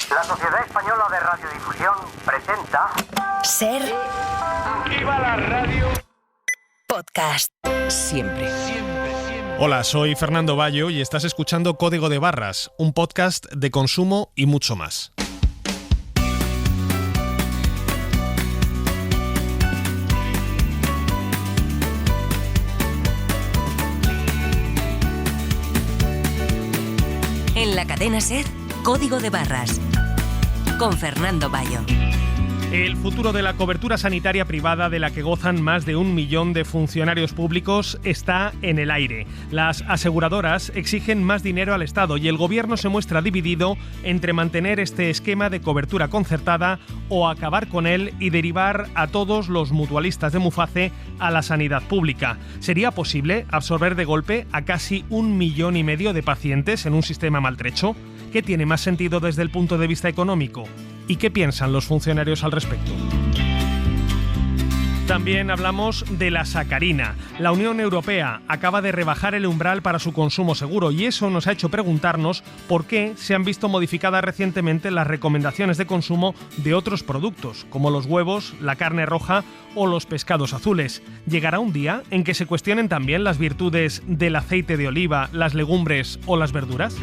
La Sociedad Española de Radiodifusión presenta... Ser... ¡Aquí va la radio! Podcast. Siempre. Hola, soy Fernando Bayo y estás escuchando Código de Barras, un podcast de consumo y mucho más. En la cadena SER, Código de Barras, con Fernando Bayo. El futuro de la cobertura sanitaria privada, de la que gozan más de 1 millón de funcionarios públicos, está en el aire. Las aseguradoras exigen más dinero al Estado y el Gobierno se muestra dividido entre mantener este esquema de cobertura concertada o acabar con él y derivar a todos los mutualistas de Muface a la sanidad pública. ¿Sería posible absorber de golpe a casi 1,5 millones de pacientes en un sistema maltrecho? ¿Qué tiene más sentido desde el punto de vista económico? ¿Y qué piensan los funcionarios al respecto? También hablamos de la sacarina. La Unión Europea acaba de rebajar el umbral para su consumo seguro y eso nos ha hecho preguntarnos por qué se han visto modificadas recientemente las recomendaciones de consumo de otros productos, como los huevos, la carne roja o los pescados azules. ¿Llegará un día en que se cuestionen también las virtudes del aceite de oliva, las legumbres o las verduras?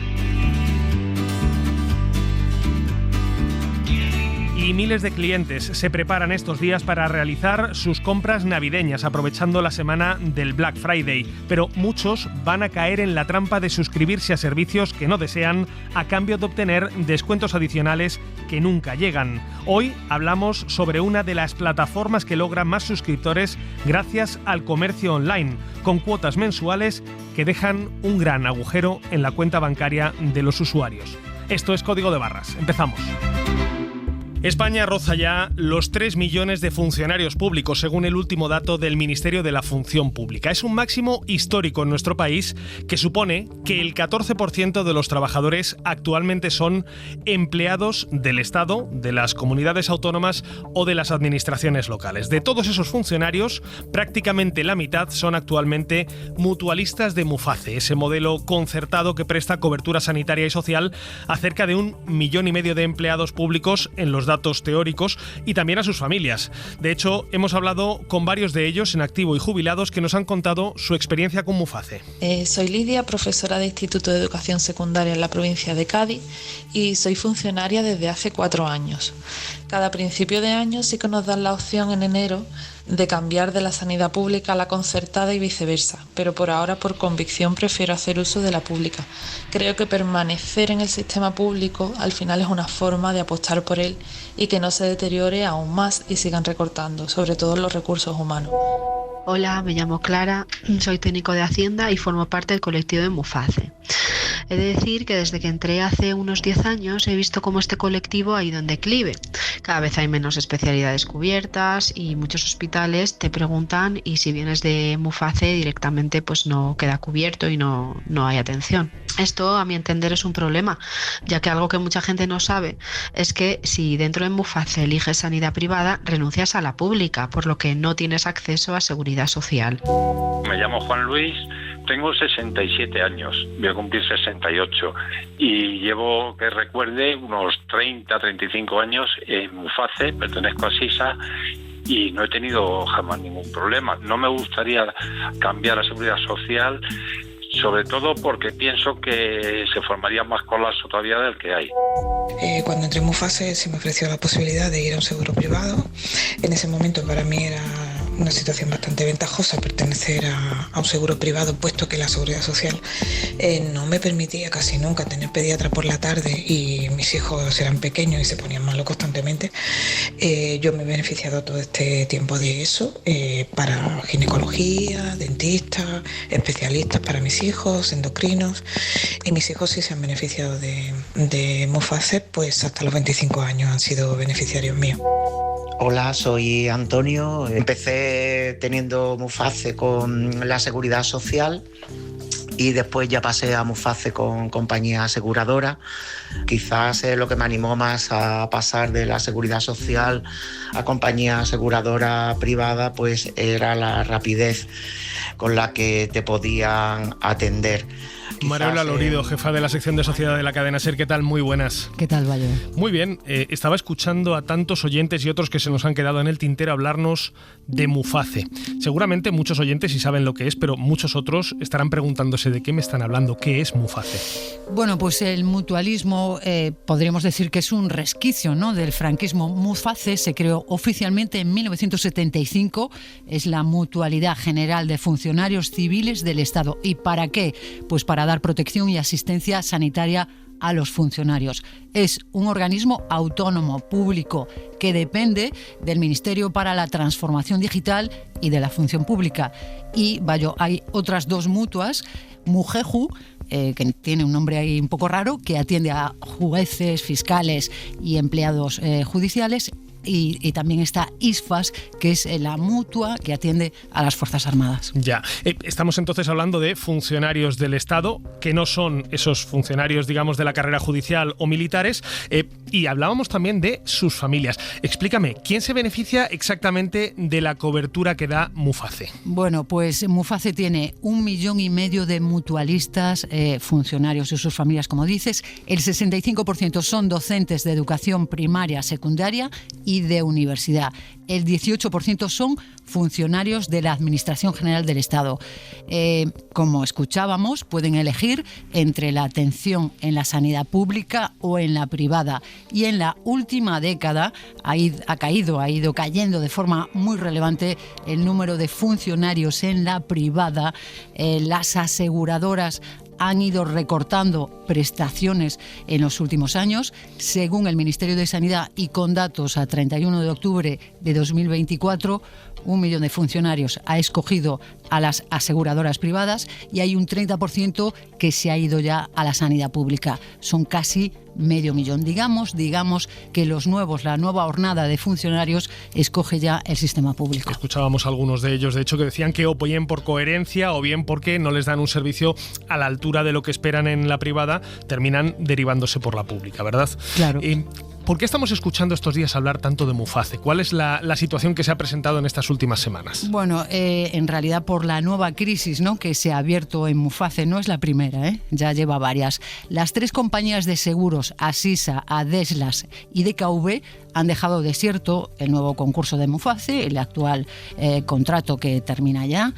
Y miles de clientes se preparan estos días para realizar sus compras navideñas aprovechando la semana del Black Friday, pero muchos van a caer en la trampa de suscribirse a servicios que no desean a cambio de obtener descuentos adicionales que nunca llegan. Hoy hablamos sobre una de las plataformas que logra más suscriptores gracias al comercio online, con cuotas mensuales que dejan un gran agujero en la cuenta bancaria de los usuarios. Esto es Código de Barras. Empezamos. España roza ya los 3 millones de funcionarios públicos, según el último dato del Ministerio de la Función Pública. Es un máximo histórico en nuestro país que supone que el 14% de los trabajadores actualmente son empleados del Estado, de las comunidades autónomas o de las administraciones locales. De todos esos funcionarios, prácticamente la mitad son actualmente mutualistas de Muface, ese modelo concertado que presta cobertura sanitaria y social a cerca de 1,5 millones de empleados públicos en los datos teóricos y también a sus familias. De hecho, hemos hablado con varios de ellos en activo y jubilados que nos han contado su experiencia con Muface. Soy Lidia, profesora de Instituto de Educación Secundaria en la provincia de Cádiz y soy funcionaria desde hace 4 años. Cada principio de año sí que nos dan la opción en enero de cambiar de la sanidad pública a la concertada y viceversa, pero por ahora por convicción prefiero hacer uso de la pública. Creo que permanecer en el sistema público al final es una forma de apostar por él y que no se deteriore aún más y sigan recortando, sobre todo los recursos humanos. Hola, me llamo Clara, soy técnico de Hacienda y formo parte del colectivo de Muface. He de decir que desde que entré hace unos 10 años he visto cómo este colectivo ha ido en declive. Cada vez hay menos especialidades cubiertas y muchos hospitales te preguntan y si vienes de Muface directamente pues no queda cubierto y no hay atención. Esto, a mi entender, es un problema, ya que algo que mucha gente no sabe es que si dentro de Muface eliges sanidad privada, renuncias a la pública, por lo que no tienes acceso a seguridad social. Me llamo Juan Luis, tengo 67 años, voy a cumplir 68 y llevo, que recuerde, unos 35 años en Muface, pertenezco a SISA y no he tenido jamás ningún problema. No me gustaría cambiar la seguridad social, sobre todo porque pienso que se formaría más colapso todavía del que hay. Cuando entré en Muface se me ofreció la posibilidad de ir a un seguro privado. En ese momento para mí era una situación bastante ventajosa pertenecer a un seguro privado, puesto que la seguridad social no me permitía casi nunca tener pediatra por la tarde y mis hijos eran pequeños y se ponían malos constantemente. Yo me he beneficiado todo este tiempo de eso para ginecología, dentistas, especialistas para mis hijos, endocrinos, y mis hijos sí se han beneficiado de Muface, pues hasta los 25 años han sido beneficiarios míos. Hola, soy Antonio. Empecé teniendo Muface con la seguridad social y después ya pasé a Muface con compañía aseguradora. Quizás lo que me animó más a pasar de la seguridad social a compañía aseguradora privada pues era la rapidez con la que te podían atender. Mariola Lorido, jefa de la sección de Sociedad de la cadena SER, ¿qué tal? Muy buenas. ¿Qué tal, Valle? Muy bien, estaba escuchando a tantos oyentes y otros que se nos han quedado en el tintero hablarnos de Muface. Seguramente muchos oyentes sí saben lo que es, pero muchos otros estarán preguntándose de qué me están hablando, ¿qué es Muface? Bueno, pues el mutualismo podríamos decir que es un resquicio, ¿no?, del franquismo. Muface se creó oficialmente en 1975, es la Mutualidad General de Funcionarios Civiles del Estado. ¿Y para qué? Pues para dar protección y asistencia sanitaria a los funcionarios. Es un organismo autónomo, público, que depende del Ministerio para la Transformación Digital y de la Función Pública. Y hay otras dos mutuas, Mujeju, que tiene un nombre ahí un poco raro, que atiende a jueces, fiscales y empleados judiciales. Y también está ISFAS, que es la mutua que atiende a las Fuerzas Armadas. Ya, estamos entonces hablando de funcionarios del Estado, que no son esos funcionarios, digamos, de la carrera judicial o militares, y hablábamos también de sus familias. Explícame, ¿quién se beneficia exactamente de la cobertura que da Muface? Bueno, pues Muface tiene 1,5 millones de mutualistas, funcionarios y sus familias, como dices. El 65% son docentes de educación primaria, secundaria y de universidad. El 18% son funcionarios de la Administración General del Estado. Como escuchábamos, pueden elegir entre la atención en la sanidad pública o en la privada. Y en la última década ha ido cayendo de forma muy relevante el número de funcionarios en la privada. Las aseguradoras han ido recortando prestaciones en los últimos años. Según el Ministerio de Sanidad y con datos a 31 de octubre de 2024, 1 millón de funcionarios ha escogido a las aseguradoras privadas y hay un 30% que se ha ido ya a la sanidad pública. Son casi 500,000. Digamos que la nueva hornada de funcionarios escoge ya el sistema público. Escuchábamos a algunos de ellos, de hecho, que decían que o bien por coherencia o bien porque no les dan un servicio a la altura de lo que esperan en la privada, terminan derivándose por la pública, ¿verdad? Claro. ¿Por qué estamos escuchando estos días hablar tanto de Muface? ¿Cuál es la situación que se ha presentado en estas últimas semanas? Bueno, en realidad por la nueva crisis, ¿no?, que se ha abierto en Muface. No es la primera, ya lleva varias. Las 3 compañías de seguros, Asisa, Adeslas y DKV, han dejado desierto el nuevo concurso de Muface, el actual contrato que termina ya,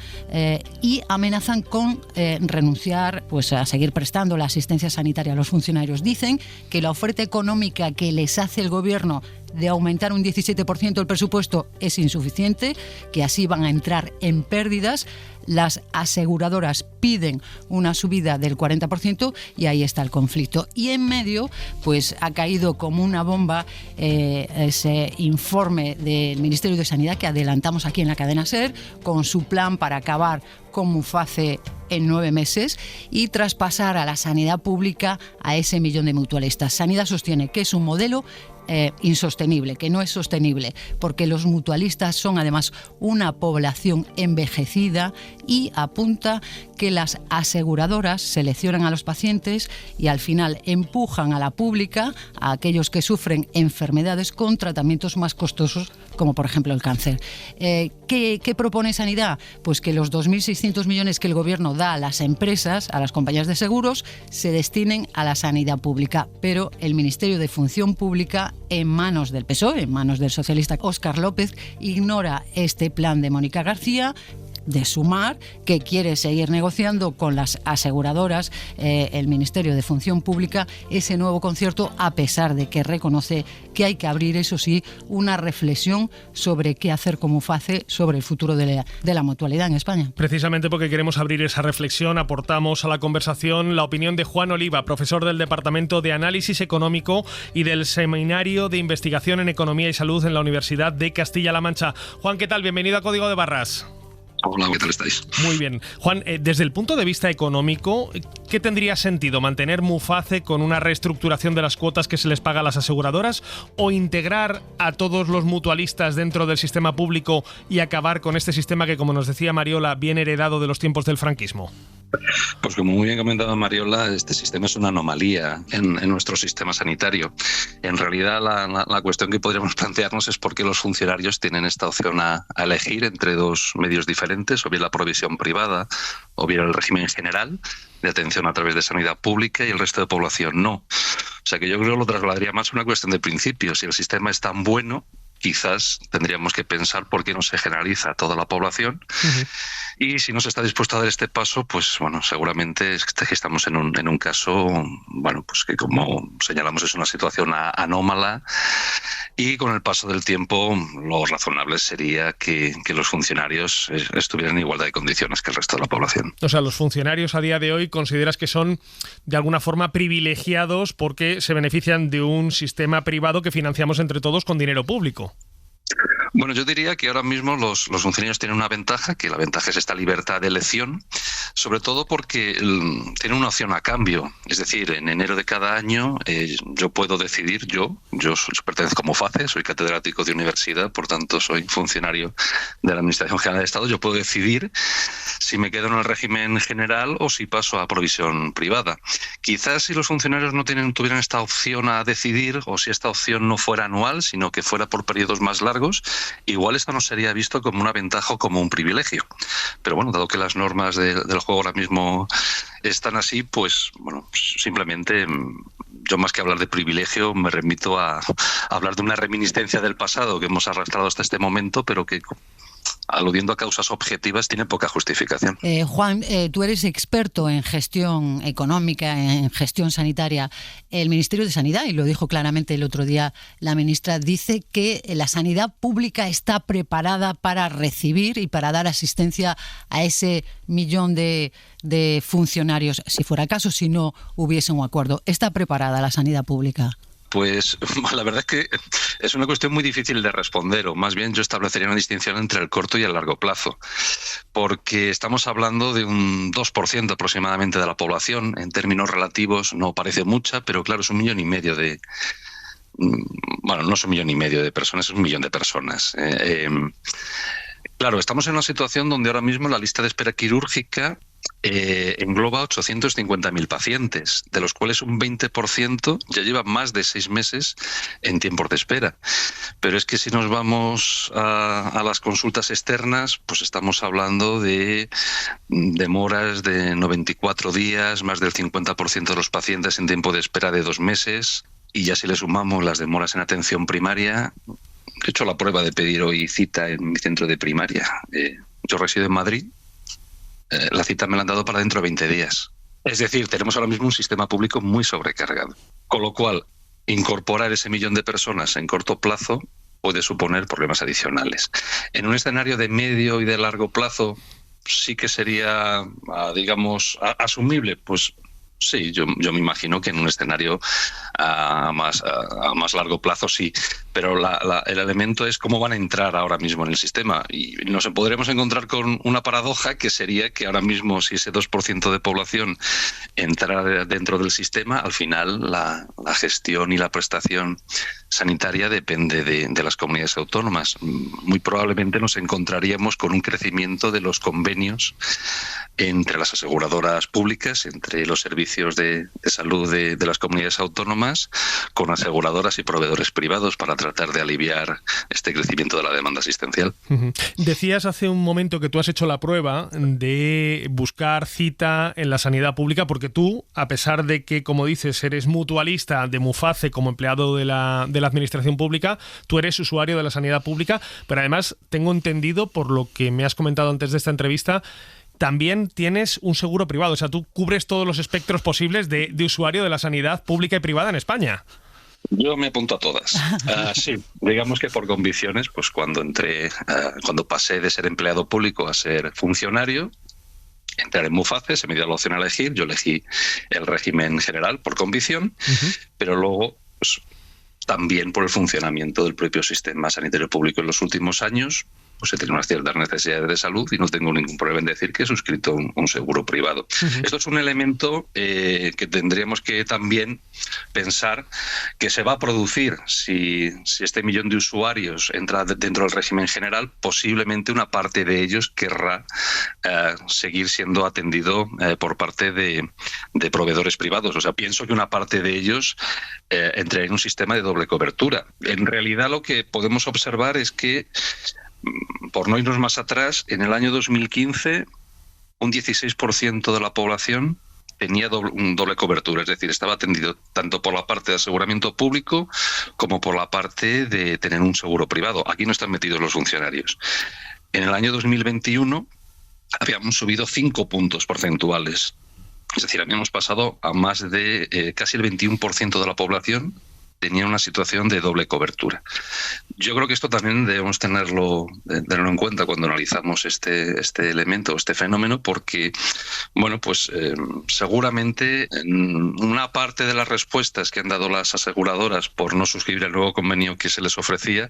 y amenazan con renunciar a seguir prestando la asistencia sanitaria a los funcionarios. Dicen que la oferta económica que les hace el gobierno de aumentar un 17% el presupuesto es insuficiente, que así van a entrar en pérdidas. Las aseguradoras piden una subida del 40% y ahí está el conflicto. Y en medio, pues ha caído como una bomba ese informe del Ministerio de Sanidad que adelantamos aquí en la cadena SER, con su plan para acabar con Muface en 9 meses y traspasar a la sanidad pública a ese 1 millón de mutualistas. Sanidad sostiene que es un modelo insostenible, que no es sostenible, porque los mutualistas son además una población envejecida y apunta que las aseguradoras seleccionan a los pacientes y al final empujan a la pública a aquellos que sufren enfermedades con tratamientos más costosos, como por ejemplo el cáncer. ¿Qué propone Sanidad? Pues que los 2.600 millones que el gobierno da a las empresas, a las compañías de seguros, se destinen a la sanidad pública, pero el Ministerio de Función Pública, en manos del PSOE, en manos del socialista Óscar López, ignora este plan de Mónica García de Sumar, que quiere seguir negociando con las aseguradoras, el Ministerio de Función Pública, ese nuevo concierto, a pesar de que reconoce que hay que abrir, eso sí, una reflexión sobre qué hacer con Muface, sobre el futuro de la mutualidad en España. Precisamente porque queremos abrir esa reflexión, aportamos a la conversación la opinión de Juan Oliva, profesor del Departamento de Análisis Económico y del Seminario de Investigación en Economía y Salud en la Universidad de Castilla-La Mancha. Juan, ¿qué tal? Bienvenido a Código de Barras. Hola, ¿qué tal estáis? Muy bien. Juan, desde el punto de vista económico, ¿qué tendría sentido? ¿Mantener Muface con una reestructuración de las cuotas que se les paga a las aseguradoras o integrar a todos los mutualistas dentro del sistema público y acabar con este sistema que, como nos decía Mariola, viene heredado de los tiempos del franquismo? Pues como muy bien comentaba Mariola, este sistema es una anomalía en nuestro sistema sanitario. En realidad la cuestión que podríamos plantearnos es por qué los funcionarios tienen esta opción a elegir entre dos medios diferentes diferentes, o bien la provisión privada, o bien el régimen general de atención a través de sanidad pública, y el resto de población no. O sea que yo creo que lo trasladaría más a una cuestión de principios. Si el sistema es tan bueno, quizás tendríamos que pensar por qué no se generaliza a toda la población. Y si no se está dispuesto a dar este paso, pues bueno, seguramente es que estamos en un caso, bueno, pues que como señalamos es una situación anómala, y con el paso del tiempo lo razonable sería que los funcionarios estuvieran en igualdad de condiciones que el resto de la población. O sea, los funcionarios a día de hoy consideras que son de alguna forma privilegiados porque se benefician de un sistema privado que financiamos entre todos con dinero público. Bueno, yo diría que ahora mismo los funcionarios tienen una ventaja, que la ventaja es esta libertad de elección, sobre todo porque tienen una opción a cambio. Es decir, en enero de cada año yo puedo decidir, yo pertenezco a MUFACE, soy catedrático de universidad, por tanto soy funcionario de la Administración General del Estado, yo puedo decidir si me quedo en el régimen general o si paso a provisión privada. Quizás si los funcionarios no tuvieran esta opción a decidir, o si esta opción no fuera anual, sino que fuera por periodos más largos, igual esto no sería visto como una ventaja o como un privilegio. Pero bueno, dado que las normas del juego ahora mismo están así, pues bueno, simplemente yo más que hablar de privilegio me remito a hablar de una reminiscencia del pasado que hemos arrastrado hasta este momento, pero que, aludiendo a causas objetivas, tiene poca justificación. Juan, tú eres experto en gestión económica, en gestión sanitaria. El Ministerio de Sanidad, y lo dijo claramente el otro día la ministra, dice que la sanidad pública está preparada para recibir y para dar asistencia a ese 1 millón de funcionarios, si fuera caso, si no hubiese un acuerdo. ¿Está preparada la sanidad pública? Pues la verdad es que es una cuestión muy difícil de responder, o más bien yo establecería una distinción entre el corto y el largo plazo, porque estamos hablando de un 2% aproximadamente de la población. En términos relativos no parece mucha, pero claro, es 1,5 millones de... Bueno, no es 1,5 millones de personas, es 1 millón de personas. Claro, estamos en una situación donde ahora mismo la lista de espera quirúrgica engloba 850.000 pacientes, de los cuales un 20% ya lleva más de 6 meses en tiempos de espera. Pero es que si nos vamos a las consultas externas, pues estamos hablando de demoras de 94 días, más del 50% de los pacientes en tiempo de espera de 2 meses, y ya si le sumamos las demoras en atención primaria. He hecho la prueba de pedir hoy cita en mi centro de primaria. Yo resido en Madrid. La cita me la han dado para dentro de 20 días. Es decir, tenemos ahora mismo un sistema público muy sobrecargado. Con lo cual, incorporar ese 1 millón de personas en corto plazo puede suponer problemas adicionales. En un escenario de medio y de largo plazo, sí que sería, digamos, asumible. Pues sí, yo me imagino que en un escenario a más largo plazo sí, pero el elemento es cómo van a entrar ahora mismo en el sistema, y nos podremos encontrar con una paradoja, que sería que ahora mismo, si ese 2% de población entrara dentro del sistema, al final la gestión y la prestación sanitaria depende de las comunidades autónomas. Muy probablemente nos encontraríamos con un crecimiento de los convenios entre las aseguradoras públicas, entre los servicios de salud de las comunidades autónomas, con aseguradoras y proveedores privados, para tratar de aliviar este crecimiento de la demanda asistencial. Decías hace un momento que tú has hecho la prueba de buscar cita en la sanidad pública, porque tú, a pesar de que, como dices, eres mutualista de MUFACE como empleado de la administración pública, tú eres usuario de la sanidad pública, pero además tengo entendido, por lo que me has comentado antes de esta entrevista, también tienes un seguro privado. O sea, tú cubres todos los espectros posibles de usuario de la sanidad pública y privada en España. Yo me apunto a todas. Sí, digamos que por convicciones, pues cuando pasé de ser empleado público a ser funcionario, entrar en MUFACE, se me dio la opción a elegir. Yo elegí el régimen general por convicción, pero luego, pues, también por el funcionamiento del propio sistema sanitario público en los últimos años, pues he tenido unas ciertas necesidades de salud y no tengo ningún problema en decir que he suscrito un seguro privado. Esto es un elemento que tendríamos que también pensar que se va a producir si este 1 millón de usuarios entra dentro del régimen general. Posiblemente una parte de ellos querrá seguir siendo atendido por parte de proveedores privados. O sea, pienso que una parte de ellos entraría en un sistema de doble cobertura. En realidad, lo que podemos observar es que por no irnos más atrás, en el año 2015 un 16% de la población tenía doble cobertura, es decir, estaba atendido tanto por la parte de aseguramiento público como por la parte de tener un seguro privado. Aquí no están metidos los funcionarios. En el año 2021 habíamos subido 5 puntos porcentuales. Es decir, habíamos pasado a más de casi el 21% de la población tenía una situación de doble cobertura. Yo creo que esto también debemos tenerlo en cuenta cuando analizamos este elemento, este fenómeno, porque, bueno, pues seguramente una parte de las respuestas que han dado las aseguradoras por no suscribir el nuevo convenio que se les ofrecía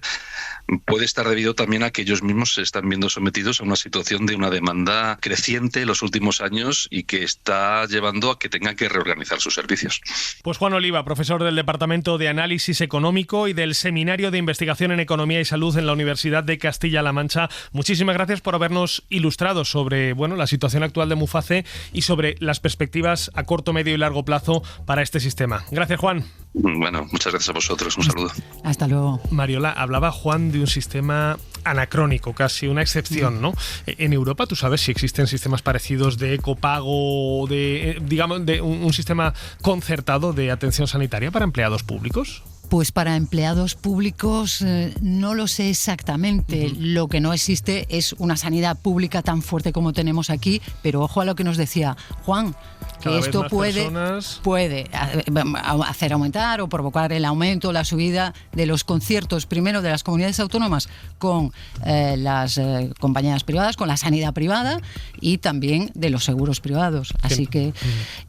puede estar debido también a que ellos mismos se están viendo sometidos a una situación de una demanda creciente en los últimos años y que está llevando a que tengan que reorganizar sus servicios. Pues Juan Oliva, profesor del Departamento de Análisis Económico y del Seminario de Investigación en Economía y Salud en la Universidad de Castilla-La Mancha, muchísimas gracias por habernos ilustrado sobre, bueno, la situación actual de Muface y sobre las perspectivas a corto, medio y largo plazo para este sistema. Gracias, Juan. Bueno, muchas gracias a vosotros. Un saludo. Hasta luego. Mariola, hablaba Juan de un sistema anacrónico, casi una excepción, ¿no? En Europa, ¿tú sabes si existen sistemas parecidos de copago, digamos, de un sistema concertado de atención sanitaria para empleados públicos? Pues para empleados públicos no lo sé exactamente. Lo que no existe es una sanidad pública tan fuerte como tenemos aquí, pero ojo a lo que nos decía Juan, que esto puede hacer aumentar o provocar el aumento, la subida de los conciertos, primero de las comunidades autónomas con las compañías privadas, con la sanidad privada y también de los seguros privados. Así que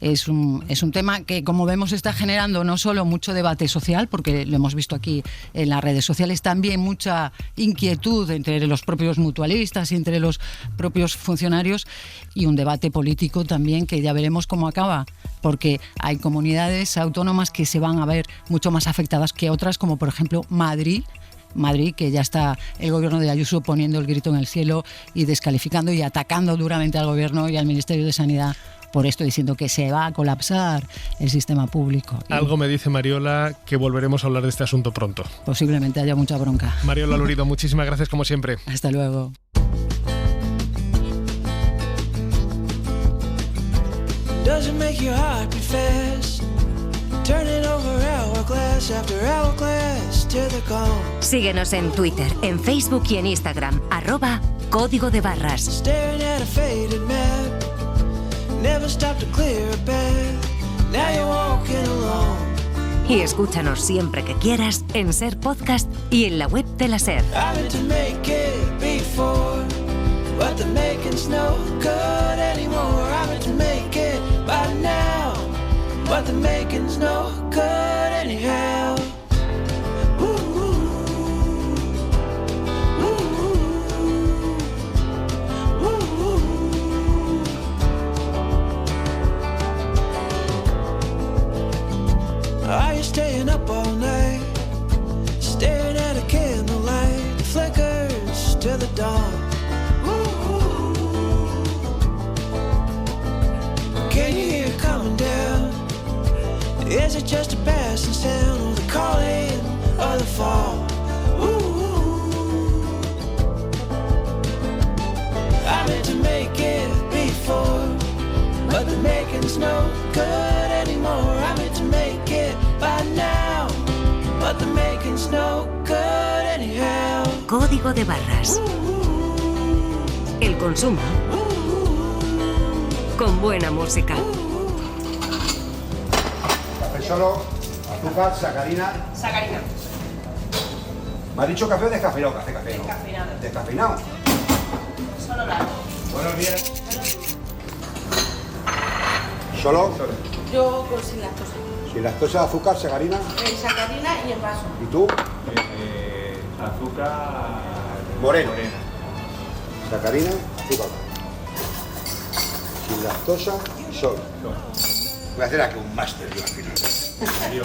es un tema que, como vemos, está generando no solo mucho debate social, porque lo hemos visto aquí en las redes sociales, también mucha inquietud entre los propios mutualistas y entre los propios funcionarios, y un debate político también que ya veremos cómo acaba, porque hay comunidades autónomas que se van a ver mucho más afectadas que otras, como por ejemplo Madrid, que ya está el gobierno de Ayuso poniendo el grito en el cielo y descalificando y atacando duramente al gobierno y al Ministerio de Sanidad por esto, diciendo que se va a colapsar el sistema público. Algo me dice Mariola que volveremos a hablar de este asunto pronto. Posiblemente haya mucha bronca. Mariola Lorido, muchísimas gracias como siempre. Hasta luego. Doesn't make your heart beat fast. Turning over hourglass after hourglass till they're gone. Síguenos en Twitter, en Facebook y en Instagram, @Código de Barras. Staring at a faded map. Never stop to clear a path. Now you're walking alone. Y escúchanos siempre que quieras en SER Podcast y en la web de la SER. I meant to make it before, but the making's no good anymore. I meant to make it by now, but the making's no good anyhow. Are you staying up all night, staring at a candlelight that flickers to the dawn? Can you hear it coming down? Is it just a passing sound, or the calling of the fall? I meant to make it before, but the making's no good anymore. I meant to make it by now, but the making's no good anyhow. Código de Barras. El consumo con buena música. Café solo, azúcar, sacarina. Sacarina. ¿Me has dicho café o descafeinado? Café, ¿no? Descafeinado. ¿Descafeinado? Solo largo. Buenos días. ¿Solo? Yo con sin lactosa. Sin lactosa, azúcar, sacarina. Sacarina y en vaso. ¿Y tú? Azúcar morena. Sacarina, azúcar. Sin lactosa y solo. Voy a hacer aquí un máster yo al final.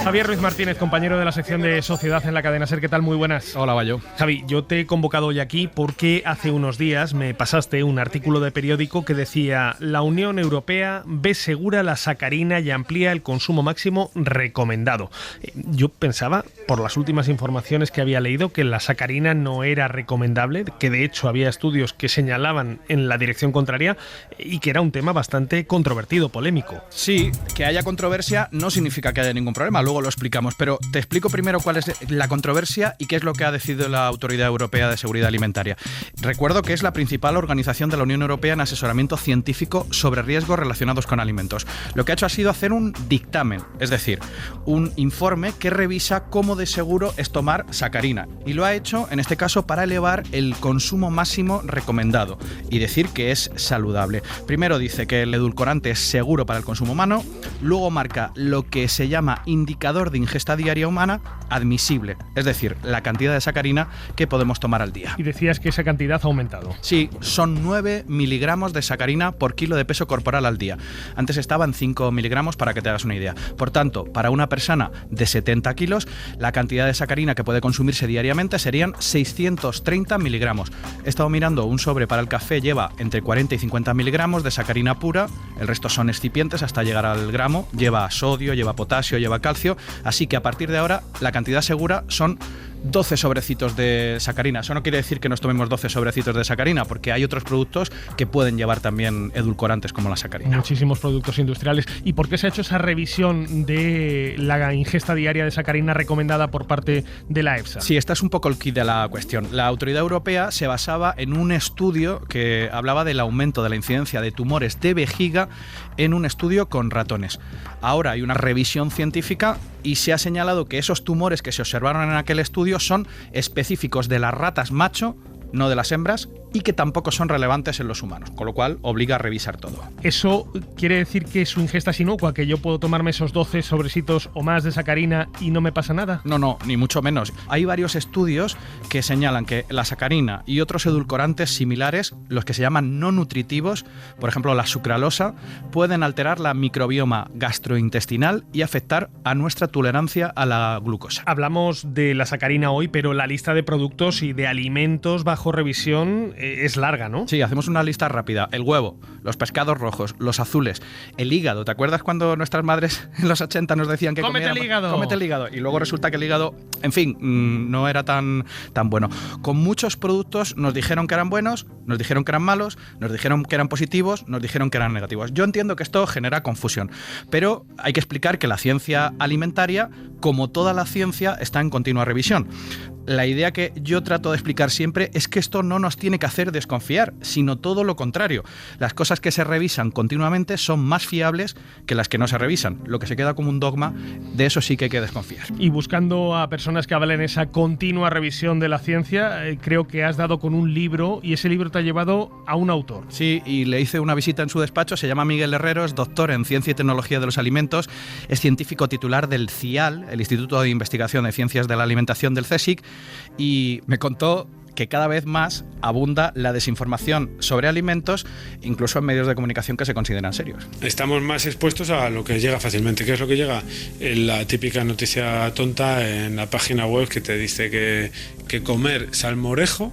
Javier Ruiz Martínez, compañero de la sección de Sociedad en la cadena SER. ¿Qué tal? Muy buenas. Hola, Bayo. Javi, yo te he convocado hoy aquí porque hace unos días me pasaste un artículo de periódico que decía: la Unión Europea ve segura la sacarina y amplía el consumo máximo recomendado. Yo pensaba, por las últimas informaciones que había leído, que la sacarina no era recomendable, que de hecho había estudios que señalaban en la dirección contraria y que era un tema bastante controvertido, polémico. Sí, que haya controversia no significa que haya ningún problema, luego lo explicamos, pero te explico primero cuál es la controversia y qué es lo que ha decidido la Autoridad Europea de Seguridad Alimentaria. Recuerdo que es la principal organización de la Unión Europea en asesoramiento científico sobre riesgos relacionados con alimentos. Lo que ha hecho ha sido hacer un dictamen, es decir, un informe que revisa cómo de seguro es tomar sacarina, y lo ha hecho en este caso para elevar el consumo máximo recomendado y decir que es saludable. Primero dice que el edulcorante es seguro para el consumo humano, luego marca lo que se llama indicador de ingesta diaria humana admisible, es decir, la cantidad de sacarina que podemos tomar al día. Y decías que esa cantidad ha aumentado. Sí, son 9 miligramos de sacarina por kilo de peso corporal al día. Antes estaban 5 miligramos, para que te hagas una idea. Por tanto, para una persona de 70 kilos, la cantidad de sacarina que puede consumirse diariamente serían 630 miligramos. He estado mirando, un sobre para el café lleva entre 40 y 50 miligramos de sacarina pura, el resto son excipientes hasta llegar al gramo, lleva sodio, lleva potasio, lleva calcio, así que a partir de ahora la cantidad segura son 12 sobrecitos de sacarina. Eso no quiere decir que nos tomemos 12 sobrecitos de sacarina, porque hay otros productos que pueden llevar también edulcorantes como la sacarina. Muchísimos productos industriales. ¿Y por qué se ha hecho esa revisión de la ingesta diaria de sacarina recomendada por parte de la EFSA? Sí, esta es un poco el quid de la cuestión. La Autoridad Europea se basaba en un estudio que hablaba del aumento de la incidencia de tumores de vejiga en un estudio con ratones. Ahora hay una revisión científica y se ha señalado que esos tumores que se observaron en aquel estudio son específicos de las ratas macho, no de las hembras, y que tampoco son relevantes en los humanos, con lo cual obliga a revisar todo. ¿Eso quiere decir que su ingesta es inocua, que yo puedo tomarme esos 12 sobrecitos o más de sacarina y no me pasa nada? No, ni mucho menos. Hay varios estudios que señalan que la sacarina y otros edulcorantes similares, los que se llaman no nutritivos, por ejemplo la sucralosa, pueden alterar la microbioma gastrointestinal y afectar a nuestra tolerancia a la glucosa. Hablamos de la sacarina hoy, pero la lista de productos y de alimentos bajo revisión es larga, ¿no? Sí, hacemos una lista rápida. El huevo, los pescados rojos, los azules, el hígado. ¿Te acuerdas cuando nuestras madres en los 80 nos decían que ¡cómete el hígado! ¡Cómete el hígado! Y luego resulta que el hígado, en fin, no era tan bueno. Con muchos productos nos dijeron que eran buenos, nos dijeron que eran malos, nos dijeron que eran positivos, nos dijeron que eran negativos. Yo entiendo que esto genera confusión, pero hay que explicar que la ciencia alimentaria, como toda la ciencia, está en continua revisión. La idea que yo trato de explicar siempre es que esto no nos tiene que hacer desconfiar, sino todo lo contrario. Las cosas que se revisan continuamente son más fiables que las que no se revisan. Lo que se queda como un dogma, de eso sí que hay que desconfiar. Y buscando a personas que avalen esa continua revisión de la ciencia, creo que has dado con un libro y ese libro te ha llevado a un autor. Sí, y le hice una visita en su despacho. Se llama Miguel Herrero, es doctor en Ciencia y Tecnología de los Alimentos, es científico titular del CIAL, el Instituto de Investigación de Ciencias de la Alimentación del CSIC, y me contó que cada vez más abunda la desinformación sobre alimentos, incluso en medios de comunicación que se consideran serios. Estamos más expuestos a lo que llega fácilmente. ¿Qué es lo que llega? La típica noticia tonta en la página web que te dice que comer salmorejo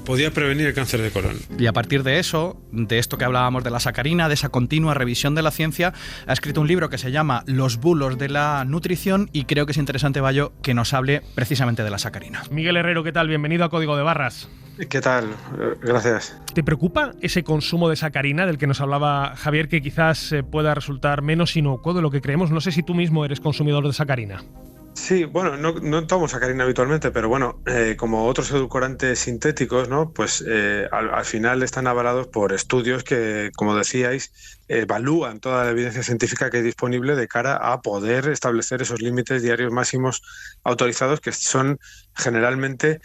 podía prevenir el cáncer de colon. Y a partir de eso, de esto que hablábamos de la sacarina, de esa continua revisión de la ciencia, ha escrito un libro que se llama Los bulos de la nutrición, y creo que es interesante, Bayo, que nos hable precisamente de la sacarina. Miguel Herrero, ¿qué tal? Bienvenido a Código de Barras. ¿Qué tal? Gracias. ¿Te preocupa ese consumo de sacarina del que nos hablaba Javier, que quizás pueda resultar menos inocuo de lo que creemos? No sé si tú mismo eres consumidor de sacarina. Sí, bueno, no tomo sacarina habitualmente, pero bueno, como otros edulcorantes sintéticos, ¿no? Pues al final están avalados por estudios que, como decíais, evalúan toda la evidencia científica que hay disponible de cara a poder establecer esos límites diarios máximos autorizados, que son generalmente,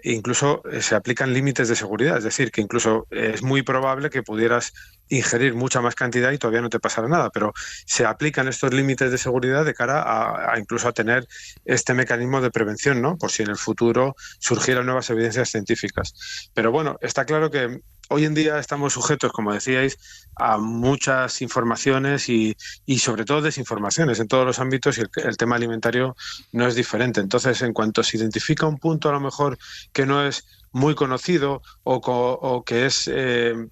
incluso se aplican límites de seguridad, es decir, que incluso es muy probable que pudieras ingerir mucha más cantidad y todavía no te pasará nada, pero se aplican estos límites de seguridad de cara a incluso a tener este mecanismo de prevención, ¿no? Por si en el futuro surgieran nuevas evidencias científicas. Pero bueno, está claro que hoy en día estamos sujetos, como decíais, a muchas informaciones y sobre todo desinformaciones en todos los ámbitos, y el tema alimentario no es diferente. Entonces, en cuanto se identifica un punto a lo mejor que no es muy conocido o que es,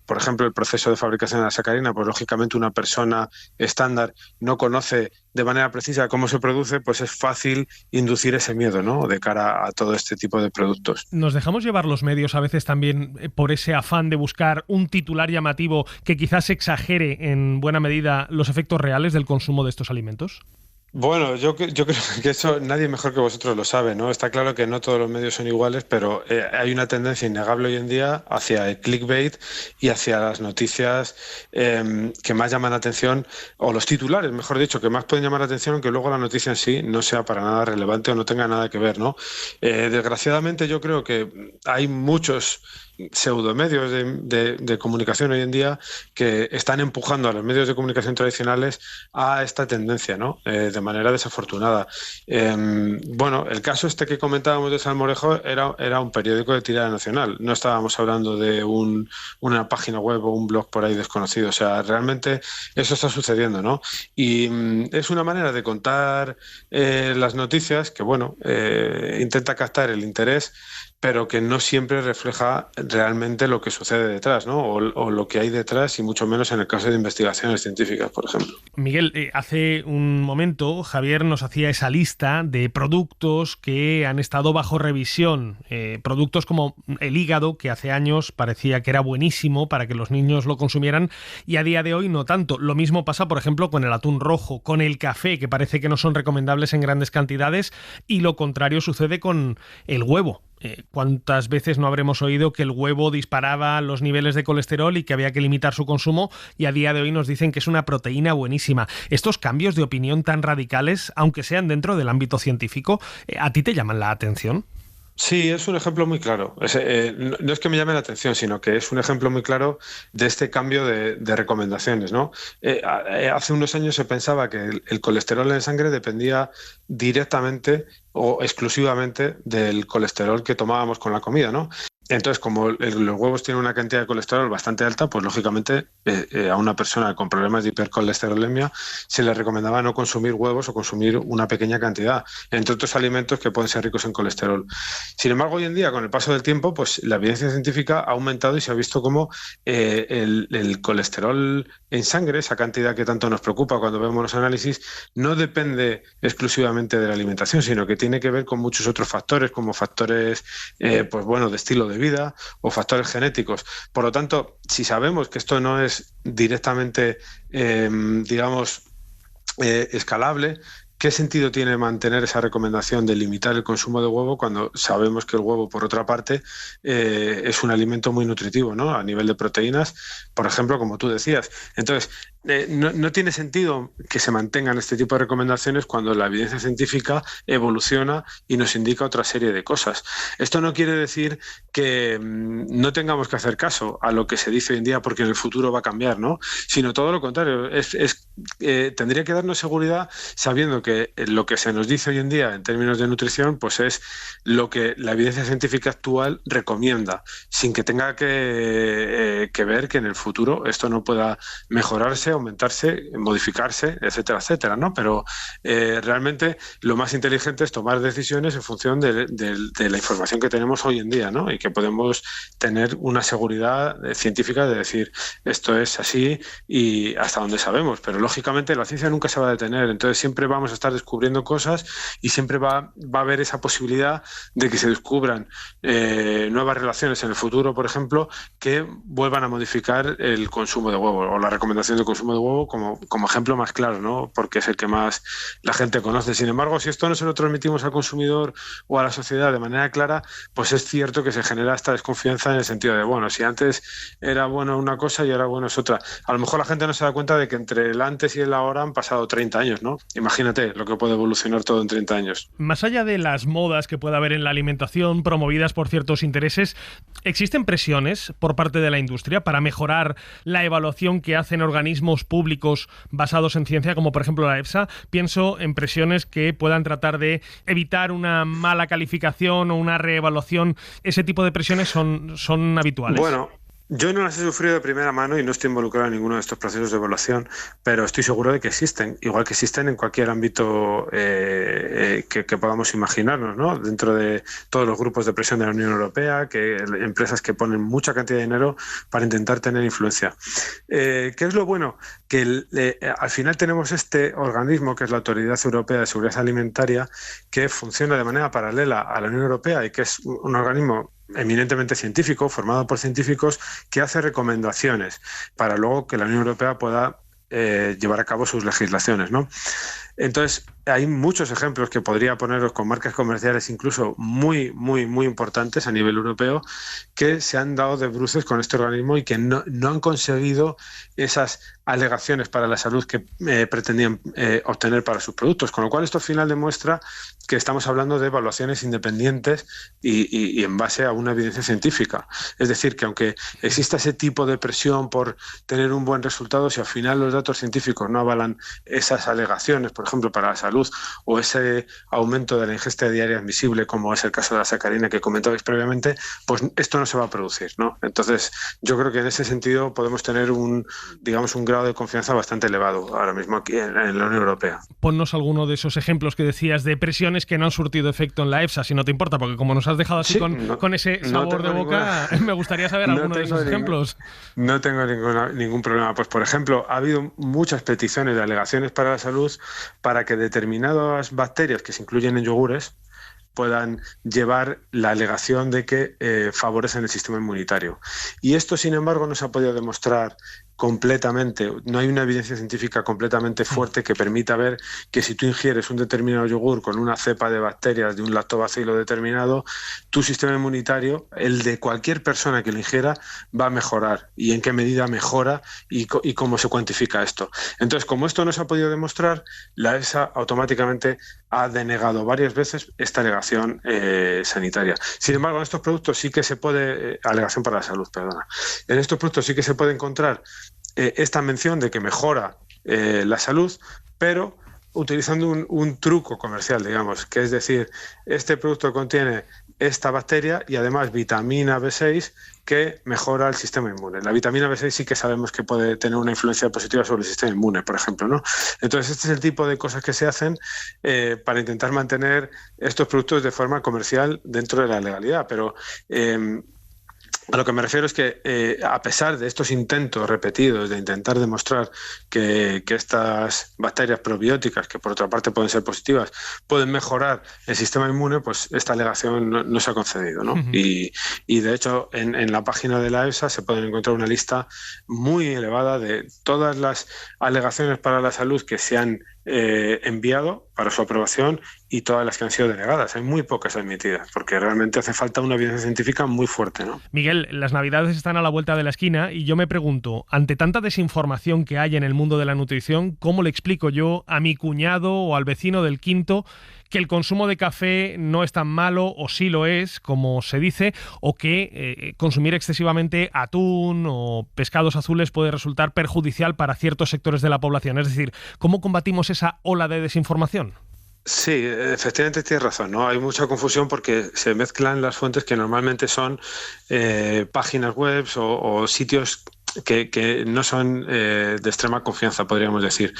por ejemplo, el proceso de fabricación de la sacarina, pues lógicamente una persona estándar no conoce de manera precisa cómo se produce, pues es fácil inducir ese miedo, ¿no?, de cara a todo este tipo de productos. ¿Nos dejamos llevar los medios a veces también por ese afán de buscar un titular llamativo que quizás exagere en buena medida los efectos reales del consumo de estos alimentos? Bueno, yo creo que eso nadie mejor que vosotros lo sabe, ¿no? Está claro que no todos los medios son iguales, pero hay una tendencia innegable hoy en día hacia el clickbait y hacia las noticias que más llaman la atención, o los titulares, mejor dicho, que más pueden llamar la atención, aunque luego la noticia en sí no sea para nada relevante o no tenga nada que ver, ¿no? Desgraciadamente yo creo que hay muchos pseudomedios de comunicación hoy en día que están empujando a los medios de comunicación tradicionales a esta tendencia, ¿no? De manera desafortunada. Bueno, el caso este que comentábamos de Salmorejo era un periódico de tirada nacional. No estábamos hablando de una página web o un blog por ahí desconocido. O sea, realmente eso está sucediendo, ¿no? Y es una manera de contar las noticias que, bueno, intenta captar el interés, pero que no siempre refleja realmente lo que sucede detrás, ¿no? O lo que hay detrás, y mucho menos en el caso de investigaciones científicas, por ejemplo. Miguel, hace un momento Javier nos hacía esa lista de productos que han estado bajo revisión, productos como el hígado, que hace años parecía que era buenísimo para que los niños lo consumieran, y a día de hoy no tanto. Lo mismo pasa, por ejemplo, con el atún rojo, con el café, que parece que no son recomendables en grandes cantidades, y lo contrario sucede con el huevo. ¿Cuántas veces no habremos oído que el huevo disparaba los niveles de colesterol y que había que limitar su consumo, y a día de hoy nos dicen que es una proteína buenísima? Estos cambios de opinión tan radicales, aunque sean dentro del ámbito científico, ¿a ti te llaman la atención? Sí, es un ejemplo muy claro. No es que me llame la atención, sino que es un ejemplo muy claro de este cambio de recomendaciones, ¿no? Hace unos años se pensaba que el colesterol en sangre dependía directamente o exclusivamente del colesterol que tomábamos con la comida, ¿no? Entonces, como los huevos tienen una cantidad de colesterol bastante alta, pues lógicamente a una persona con problemas de hipercolesterolemia se le recomendaba no consumir huevos o consumir una pequeña cantidad, entre otros alimentos que pueden ser ricos en colesterol. Sin embargo, hoy en día, con el paso del tiempo, pues la evidencia científica ha aumentado y se ha visto cómo el colesterol en sangre, esa cantidad que tanto nos preocupa cuando vemos los análisis, no depende exclusivamente de la alimentación, sino que tiene que ver con muchos otros factores, como factores pues bueno, de estilo de vida o factores genéticos. Por lo tanto, si sabemos que esto no es directamente, escalable, ¿qué sentido tiene mantener esa recomendación de limitar el consumo de huevo cuando sabemos que el huevo, por otra parte, es un alimento muy nutritivo, ¿no?, a nivel de proteínas, por ejemplo, como tú decías? Entonces, no tiene sentido que se mantengan este tipo de recomendaciones cuando la evidencia científica evoluciona y nos indica otra serie de cosas. Esto no quiere decir que no tengamos que hacer caso a lo que se dice hoy en día porque en el futuro va a cambiar, ¿no?, sino todo lo contrario. Tendría que darnos seguridad sabiendo que lo que se nos dice hoy en día en términos de nutrición, pues es lo que la evidencia científica actual recomienda, sin que tenga que ver que en el futuro esto no pueda mejorarse, aumentarse, modificarse, etcétera, etcétera, ¿no? Pero realmente lo más inteligente es tomar decisiones en función de la información que tenemos hoy en día, ¿no? Y que podemos tener una seguridad científica de decir esto es así y hasta donde sabemos. Pero lógicamente la ciencia nunca se va a detener, entonces siempre vamos a estar descubriendo cosas y siempre va a haber esa posibilidad de que se descubran nuevas relaciones en el futuro, por ejemplo, que vuelvan a modificar el consumo de huevo o la recomendación de consumo de huevo como ejemplo más claro, ¿no?, porque es el que más la gente conoce. Sin embargo, si esto no se lo transmitimos al consumidor o a la sociedad de manera clara, pues es cierto que se genera esta desconfianza en el sentido de, bueno, si antes era bueno una cosa y ahora bueno es otra. A lo mejor la gente no se da cuenta de que entre el antes y el ahora han pasado 30 años, ¿no? Imagínate lo que puede evolucionar todo en 30 años. Más allá de las modas que pueda haber en la alimentación promovidas por ciertos intereses, ¿existen presiones por parte de la industria para mejorar la evaluación que hacen organismos públicos basados en ciencia, como por ejemplo la EFSA? Pienso en presiones que puedan tratar de evitar una mala calificación o una reevaluación. ¿Ese tipo de presiones son habituales? Bueno, Yo no las he sufrido de primera mano y no estoy involucrado en ninguno de estos procesos de evaluación, pero estoy seguro de que existen, igual que existen en cualquier ámbito que podamos imaginarnos, ¿no? Dentro de todos los grupos de presión de la Unión Europea, que empresas que ponen mucha cantidad de dinero para intentar tener influencia. ¿Qué es lo bueno? Que al final tenemos este organismo, que es la Autoridad Europea de Seguridad Alimentaria, que funciona de manera paralela a la Unión Europea y que es un organismo eminentemente científico, formado por científicos, que hace recomendaciones para luego que la Unión Europea pueda llevar a cabo sus legislaciones, ¿no? Entonces, hay muchos ejemplos que podría poneros con marcas comerciales incluso muy, muy, muy importantes a nivel europeo que se han dado de bruces con este organismo y que no han conseguido esas alegaciones para la salud que pretendían obtener para sus productos. Con lo cual, esto al final demuestra que estamos hablando de evaluaciones independientes y en base a una evidencia científica. Es decir, que aunque exista ese tipo de presión por tener un buen resultado, si al final los datos científicos no avalan esas alegaciones, por ejemplo, para la salud, o ese aumento de la ingesta diaria admisible, como es el caso de la sacarina que comentabais previamente, pues esto no se va a producir, ¿no? Entonces, yo creo que en ese sentido podemos tener un grado de confianza bastante elevado ahora mismo aquí en la Unión Europea. Ponnos alguno de esos ejemplos que decías de presiones que no han surtido efecto en la EFSA, si no te importa, porque como nos has dejado así con ese sabor de boca, me gustaría saber alguno de esos ejemplos. No tengo ningún problema. Pues, por ejemplo, ha habido muchas peticiones de alegaciones para la salud para que determinadas bacterias que se incluyen en yogures puedan llevar la alegación de que favorecen el sistema inmunitario. Y esto, sin embargo, no se ha podido demostrar completamente, no hay una evidencia científica completamente fuerte que permita ver que si tú ingieres un determinado yogur con una cepa de bacterias de un lactobacilo determinado, tu sistema inmunitario, el de cualquier persona que lo ingiera, va a mejorar. Y en qué medida mejora y cómo se cuantifica esto. Entonces, como esto no se ha podido demostrar, la EFSA automáticamente ha denegado varias veces esta alegación sanitaria. Sin embargo, en estos productos sí que se puede, alegación para la salud, perdona. En estos productos sí que se puede encontrar esta mención de que mejora la salud, pero utilizando un truco comercial, digamos, que es decir, este producto contiene esta bacteria y además vitamina B6 que mejora el sistema inmune. La vitamina B6 sí que sabemos que puede tener una influencia positiva sobre el sistema inmune, por ejemplo, ¿no? Entonces, este es el tipo de cosas que se hacen para intentar mantener estos productos de forma comercial dentro de la legalidad, pero a lo que me refiero es que a pesar de estos intentos repetidos de intentar demostrar que estas bacterias probióticas, que por otra parte pueden ser positivas, pueden mejorar el sistema inmune, pues esta alegación no se ha concedido, ¿no? Uh-huh. Y de hecho en la página de la EFSA se pueden encontrar una lista muy elevada de todas las alegaciones para la salud que se han enviado para su aprobación y todas las que han sido denegadas. Hay muy pocas admitidas, porque realmente hace falta una evidencia científica muy fuerte, ¿no? Miguel, las Navidades están a la vuelta de la esquina y yo me pregunto, ante tanta desinformación que hay en el mundo de la nutrición, ¿cómo le explico yo a mi cuñado o al vecino del quinto que el consumo de café no es tan malo, o sí lo es, como se dice, o que consumir excesivamente atún o pescados azules puede resultar perjudicial para ciertos sectores de la población? Es decir, ¿cómo combatimos esa ola de desinformación? Sí, efectivamente tienes razón, ¿no? Hay mucha confusión porque se mezclan las fuentes que normalmente son páginas web o sitios que no son de extrema confianza, podríamos decir.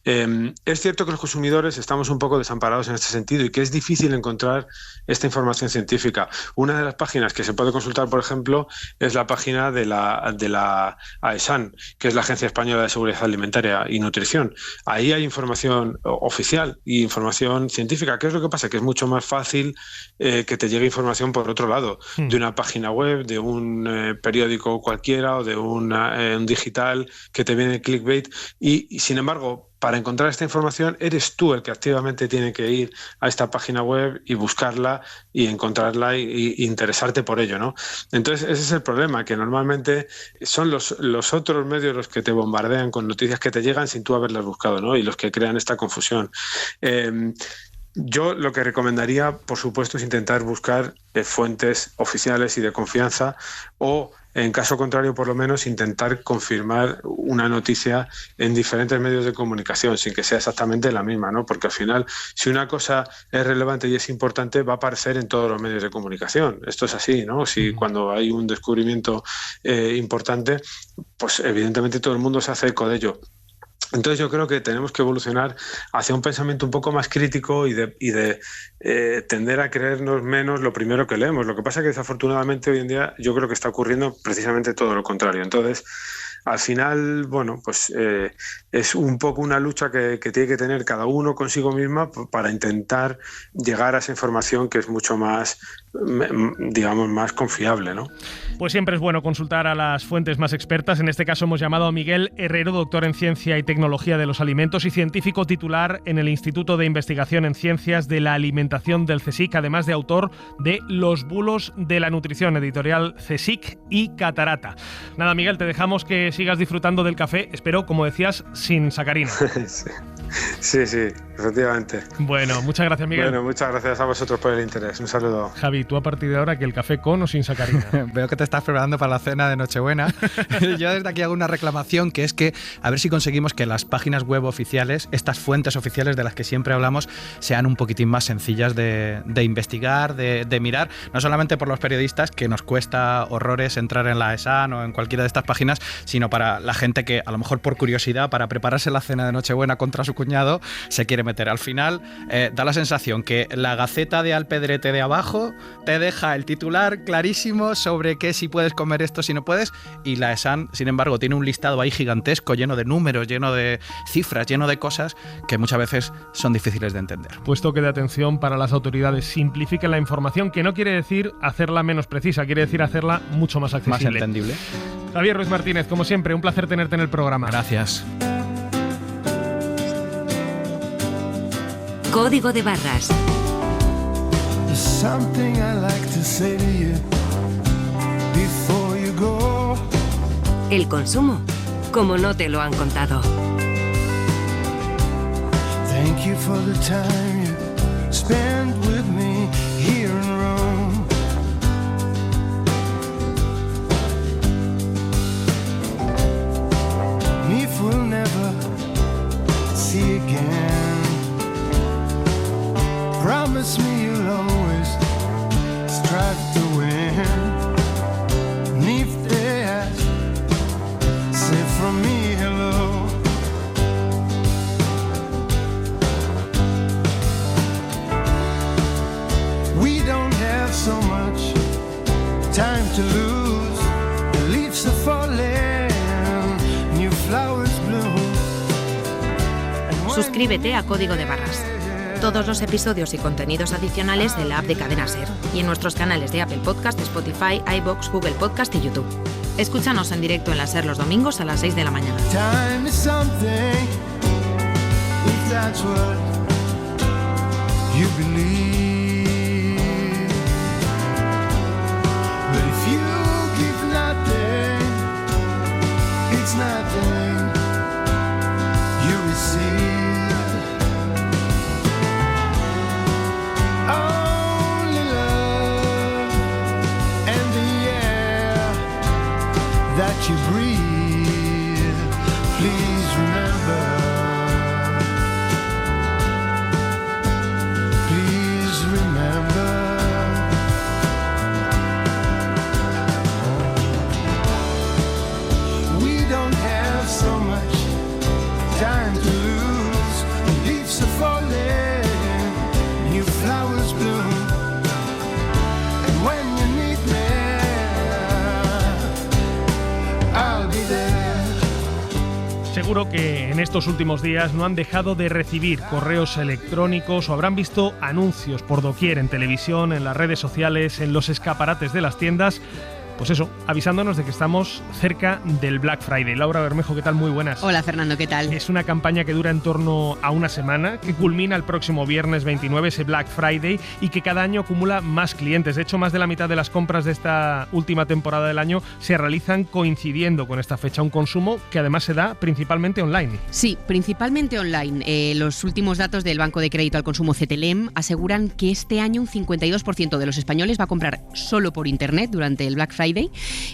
Es cierto que los consumidores estamos un poco desamparados en este sentido y que es difícil encontrar esta información científica. Una de las páginas que se puede consultar, por ejemplo, es la página de la AESAN, que es la Agencia Española de Seguridad Alimentaria y Nutrición. Ahí hay información oficial y información científica. ¿Qué es lo que pasa? Que es mucho más fácil que te llegue información por otro lado, de una página web, de un periódico cualquiera o de un digital que te viene clickbait y sin embargo, para encontrar esta información eres tú el que activamente tiene que ir a esta página web y buscarla y encontrarla y interesarte por ello, ¿no? Entonces ese es el problema, que normalmente son los otros medios los que te bombardean con noticias que te llegan sin tú haberlas buscado, ¿no? Y los que crean esta confusión. Yo lo que recomendaría, por supuesto, es intentar buscar fuentes oficiales y de confianza o en caso contrario, por lo menos, intentar confirmar una noticia en diferentes medios de comunicación, sin que sea exactamente la misma, ¿no? Porque al final, si una cosa es relevante y es importante, va a aparecer en todos los medios de comunicación. Esto es así, ¿no? Si cuando hay un descubrimiento importante, pues evidentemente todo el mundo se hace eco de ello. Entonces yo creo que tenemos que evolucionar hacia un pensamiento un poco más crítico y de tender a creernos menos lo primero que leemos. Lo que pasa es que desafortunadamente hoy en día yo creo que está ocurriendo precisamente todo lo contrario. Entonces, al final, bueno, pues es un poco una lucha que tiene que tener cada uno consigo misma para intentar llegar a esa información que es mucho más, digamos, más confiable, ¿no? Pues siempre es bueno consultar a las fuentes más expertas. En este caso hemos llamado a Miguel Herrero, doctor en Ciencia y Tecnología de los Alimentos y científico titular en el Instituto de Investigación en Ciencias de la Alimentación del CSIC, además de autor de Los bulos de la nutrición, editorial CSIC y Catarata. Nada, Miguel, te dejamos que sigas disfrutando del café, espero, como decías, sin sacarina. Sí, efectivamente. Bueno, muchas gracias, Miguel. Bueno, muchas gracias a vosotros por el interés. Un saludo. Javi, tú a partir de ahora, que el café con o sin sacarina. Veo que te estás preparando para la cena de Nochebuena. Yo desde aquí hago una reclamación, que es que a ver si conseguimos que las páginas web oficiales, estas fuentes oficiales de las que siempre hablamos, sean un poquitín más sencillas de investigar, de mirar, no solamente por los periodistas, que nos cuesta horrores entrar en la ESAN o en cualquiera de estas páginas, sino para la gente que a lo mejor por curiosidad, para prepararse la cena de Nochebuena contra su cuñado, se quiere meter. Al final da la sensación que la Gaceta de Alpedrete de abajo te deja el titular clarísimo sobre qué si puedes comer esto, si no puedes, y la ESAN, sin embargo, tiene un listado ahí gigantesco, lleno de números, lleno de cifras, lleno de cosas que muchas veces son difíciles de entender. Pues toque de atención para las autoridades. Simplifiquen la información, que no quiere decir hacerla menos precisa, quiere decir hacerla mucho más accesible. Más entendible. Javier Ruiz Martínez, como siempre, un placer tenerte en el programa. Gracias. Código de barras. El consumo, como no te lo han contado. Thank you for the time you spent with me here in Rome. And if we'll never see again, promise me you'll always strive to win. And if they ask, say from me hello. We don't have so much time to lose. The leaves are falling, new flowers bloom. Suscríbete a Código de Barras. Todos los episodios y contenidos adicionales de la app de Cadena Ser y en nuestros canales de Apple Podcast, Spotify, iVoox, Google Podcast y YouTube. Escúchanos en directo en la Ser los domingos a las 6 de la mañana. Time is something, if that's what you believe. But if you give nothing, it's nothing you receive. Only love and the air that you breathe. Please remember. Please remember. We don't have so much time to lose. The leaves are falling, new flowers bloom. And when you need me, I'll be there. Seguro que en estos últimos días no han dejado de recibir correos electrónicos o habrán visto anuncios por doquier en televisión, en las redes sociales, en los escaparates de las tiendas. Pues eso, avisándonos de que estamos cerca del Black Friday. Laura Bermejo, ¿qué tal? Muy buenas. Hola, Fernando, ¿qué tal? Es una campaña que dura en torno a una semana, que culmina el próximo viernes 29, ese Black Friday, y que cada año acumula más clientes. De hecho, más de la mitad de las compras de esta última temporada del año se realizan coincidiendo con esta fecha. Un consumo que además se da principalmente online. Sí, principalmente online. Los últimos datos del Banco de Crédito al Consumo CTLM aseguran que este año un 52% de los españoles va a comprar solo por Internet durante el Black Friday Friday,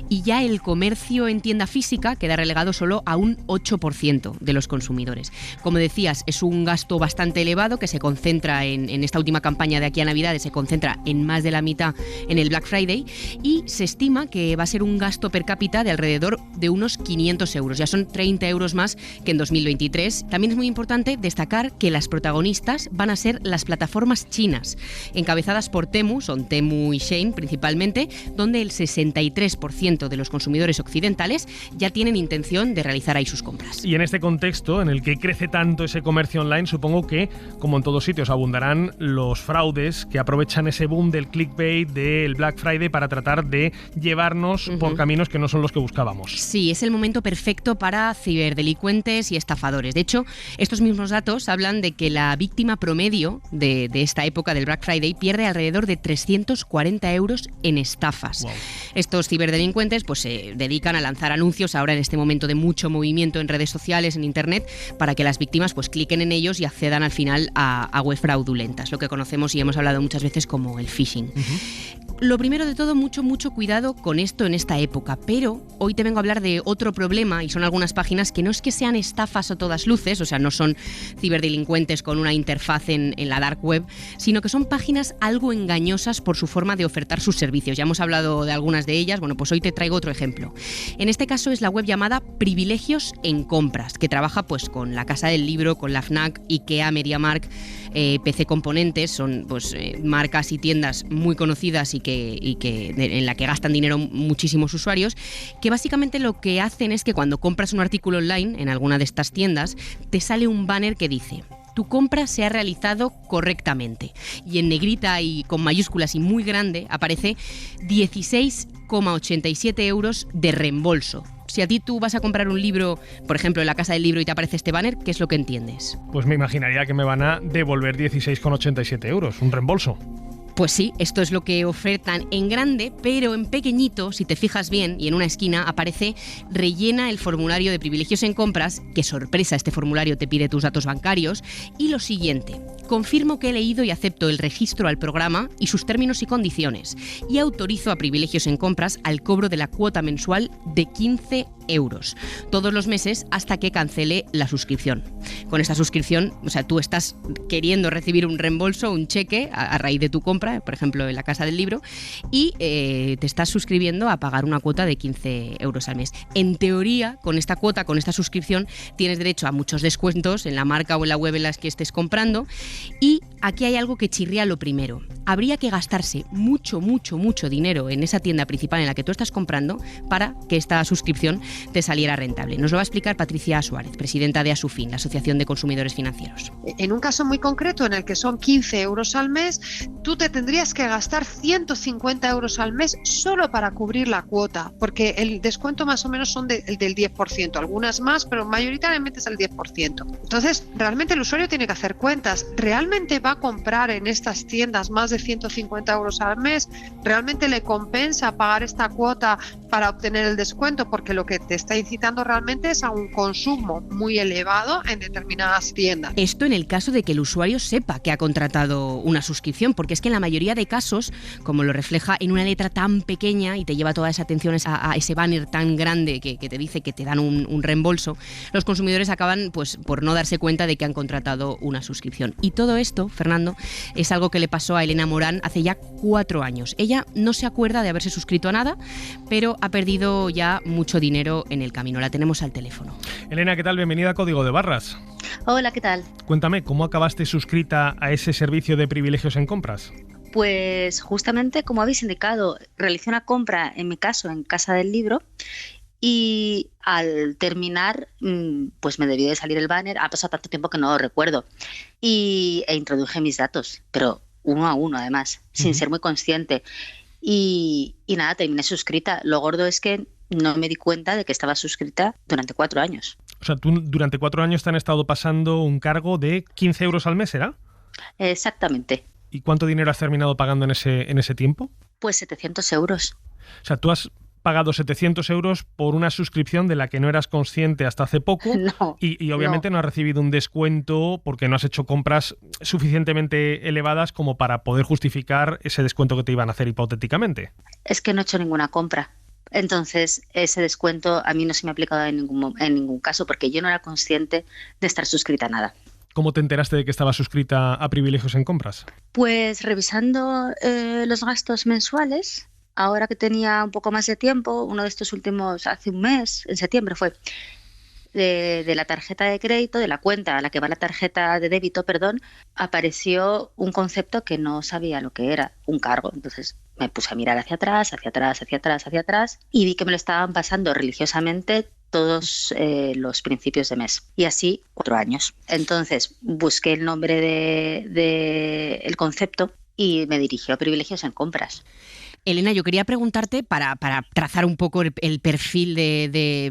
y ya el comercio en tienda física queda relegado solo a un 8% de los consumidores. Como decías, es un gasto bastante elevado que se concentra en esta última campaña de aquí a Navidades, se concentra en más de la mitad en el Black Friday, y se estima que va a ser un gasto per cápita de alrededor de unos 500 euros. Ya son 30 euros más que en 2023. También es muy importante destacar que las protagonistas van a ser las plataformas chinas, encabezadas por Temu, son Temu y Shein principalmente, donde el 63% de los consumidores occidentales ya tienen intención de realizar ahí sus compras. Y en este contexto, en el que crece tanto ese comercio online, supongo que, como en todos sitios, abundarán los fraudes que aprovechan ese boom del clickbait, del Black Friday, para tratar de llevarnos por caminos que no son los que buscábamos. Sí, es el momento perfecto para ciberdelincuentes y estafadores. De hecho, estos mismos datos hablan de que la víctima promedio de esta época del Black Friday pierde alrededor de 340 euros en estafas. Wow. Estos ciberdelincuentes pues se dedican a lanzar anuncios ahora en este momento de mucho movimiento en redes sociales, en internet, para que las víctimas pues cliquen en ellos y accedan al final a web fraudulentas, lo que conocemos y hemos hablado muchas veces como el phishing. Lo primero de todo, mucho cuidado con esto en esta época, pero hoy te vengo a hablar de otro problema, y son algunas páginas que no es que sean estafas a todas luces, o sea, no son ciberdelincuentes con una interfaz en la dark web, sino que son páginas algo engañosas por su forma de ofertar sus servicios. Ya hemos hablado de algunas de ellas, bueno, pues hoy te traigo otro ejemplo. En este caso es la web llamada Privilegios en Compras, que trabaja pues con la Casa del Libro, con la FNAC, IKEA, MediaMarkt, PC Componentes, son pues marcas y tiendas muy conocidas y en la que gastan dinero muchísimos usuarios, que básicamente lo que hacen es que cuando compras un artículo online en alguna de estas tiendas, te sale un banner que dice: tu compra se ha realizado correctamente. Y en negrita y con mayúsculas y muy grande aparece 16,87 euros de reembolso. Si a ti tú vas a comprar un libro, por ejemplo, en la Casa del Libro, y te aparece este banner, ¿qué es lo que entiendes? Pues me imaginaría que me van a devolver 16,87 euros, un reembolso. Pues sí, esto es lo que ofertan en grande, pero en pequeñito, si te fijas bien, y en una esquina aparece: rellena el formulario de Privilegios en Compras, que sorpresa, este formulario te pide tus datos bancarios, y lo siguiente: confirmo que he leído y acepto el registro al programa y sus términos y condiciones, y autorizo a Privilegios en Compras al cobro de la cuota mensual de 15 euros, todos los meses hasta que cancele la suscripción. Con esta suscripción, o sea, tú estás queriendo recibir un reembolso, un cheque, a raíz de tu compra, por ejemplo, en la Casa del Libro, y te estás suscribiendo a pagar una cuota de 15 euros al mes. En teoría, con esta cuota, con esta suscripción, tienes derecho a muchos descuentos en la marca o en la web en las que estés comprando, y aquí hay algo que chirría lo primero. Habría que gastarse mucho dinero en esa tienda principal en la que tú estás comprando para que esta suscripción te saliera rentable. Nos lo va a explicar Patricia Suárez, presidenta de Asufin, la Asociación de Consumidores Financieros. En un caso muy concreto en el que son 15 euros al mes, tú te tendrías que gastar 150 euros al mes solo para cubrir la cuota, porque el descuento más o menos son del 10%, algunas más, pero mayoritariamente es el 10%. Entonces, realmente el usuario tiene que hacer cuentas. ¿Realmente va a comprar en estas tiendas más de 150 euros al mes? ¿Realmente le compensa pagar esta cuota para obtener el descuento? Porque lo que te está incitando realmente es a un consumo muy elevado en determinadas tiendas. Esto en el caso de que el usuario sepa que ha contratado una suscripción, porque es que en la mayoría de casos, como lo refleja en una letra tan pequeña y te lleva toda esa atención a ese banner tan grande que te dice que te dan un reembolso, los consumidores acaban pues por no darse cuenta de que han contratado una suscripción. Y todo esto, Fernando, es algo que le pasó a Elena Morán hace ya 4 años. Ella no se acuerda de haberse suscrito a nada, pero ha perdido ya mucho dinero en el camino. La tenemos al teléfono. Elena, ¿qué tal? Bienvenida a Código de Barras. Hola, ¿qué tal? Cuéntame, ¿cómo acabaste suscrita a ese servicio de Privilegios en Compras? Pues justamente, como habéis indicado, realicé una compra, en mi caso, en Casa del Libro, y al terminar, pues me debió de salir el banner. Ha pasado tanto tiempo que no lo recuerdo. E introduje mis datos, pero uno a uno, además, sin ser muy consciente. Y nada, terminé suscrita. Lo gordo es que no me di cuenta de que estaba suscrita durante 4 años. O sea, tú durante 4 años te han estado pasando un cargo de 15 euros al mes, ¿era? Exactamente. ¿Y cuánto dinero has terminado pagando en ese tiempo? Pues 700 euros. O sea, tú has pagado 700 euros por una suscripción de la que no eras consciente hasta hace poco. No, y obviamente no has recibido un descuento porque no has hecho compras suficientemente elevadas como para poder justificar ese descuento que te iban a hacer hipotéticamente. Es que no he hecho ninguna compra. Entonces, ese descuento a mí no se me ha aplicado en ningún caso porque yo no era consciente de estar suscrita a nada. ¿Cómo te enteraste de que estabas suscrita a Privilegios en Compras? Pues revisando los gastos mensuales, ahora que tenía un poco más de tiempo, uno de estos últimos, hace un mes, en septiembre fue, de la tarjeta de crédito, de la cuenta a la que va la tarjeta de débito, apareció un concepto que no sabía lo que era, un cargo. Entonces me puse a mirar hacia atrás y vi que me lo estaban pasando religiosamente todos los principios de mes. Y así 4 años. Entonces busqué el nombre del concepto y me dirigí a Privilegios en Compras. Elena, yo quería preguntarte para trazar un poco el perfil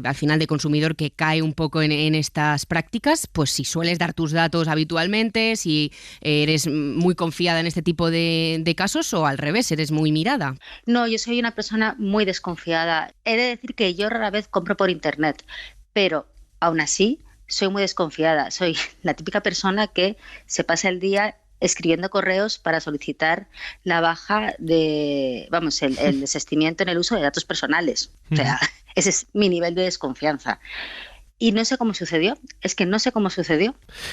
al final de consumidor que cae un poco en estas prácticas, pues si sueles dar tus datos habitualmente, si eres muy confiada en este tipo de casos o al revés, eres muy mirada. No, yo soy una persona muy desconfiada. He de decir que yo rara vez compro por internet, pero aún así soy muy desconfiada. Soy la típica persona que se pasa el día escribiendo correos para solicitar la baja el desistimiento en el uso de datos personales. O sea, ese es mi nivel de desconfianza. Y no sé cómo sucedió,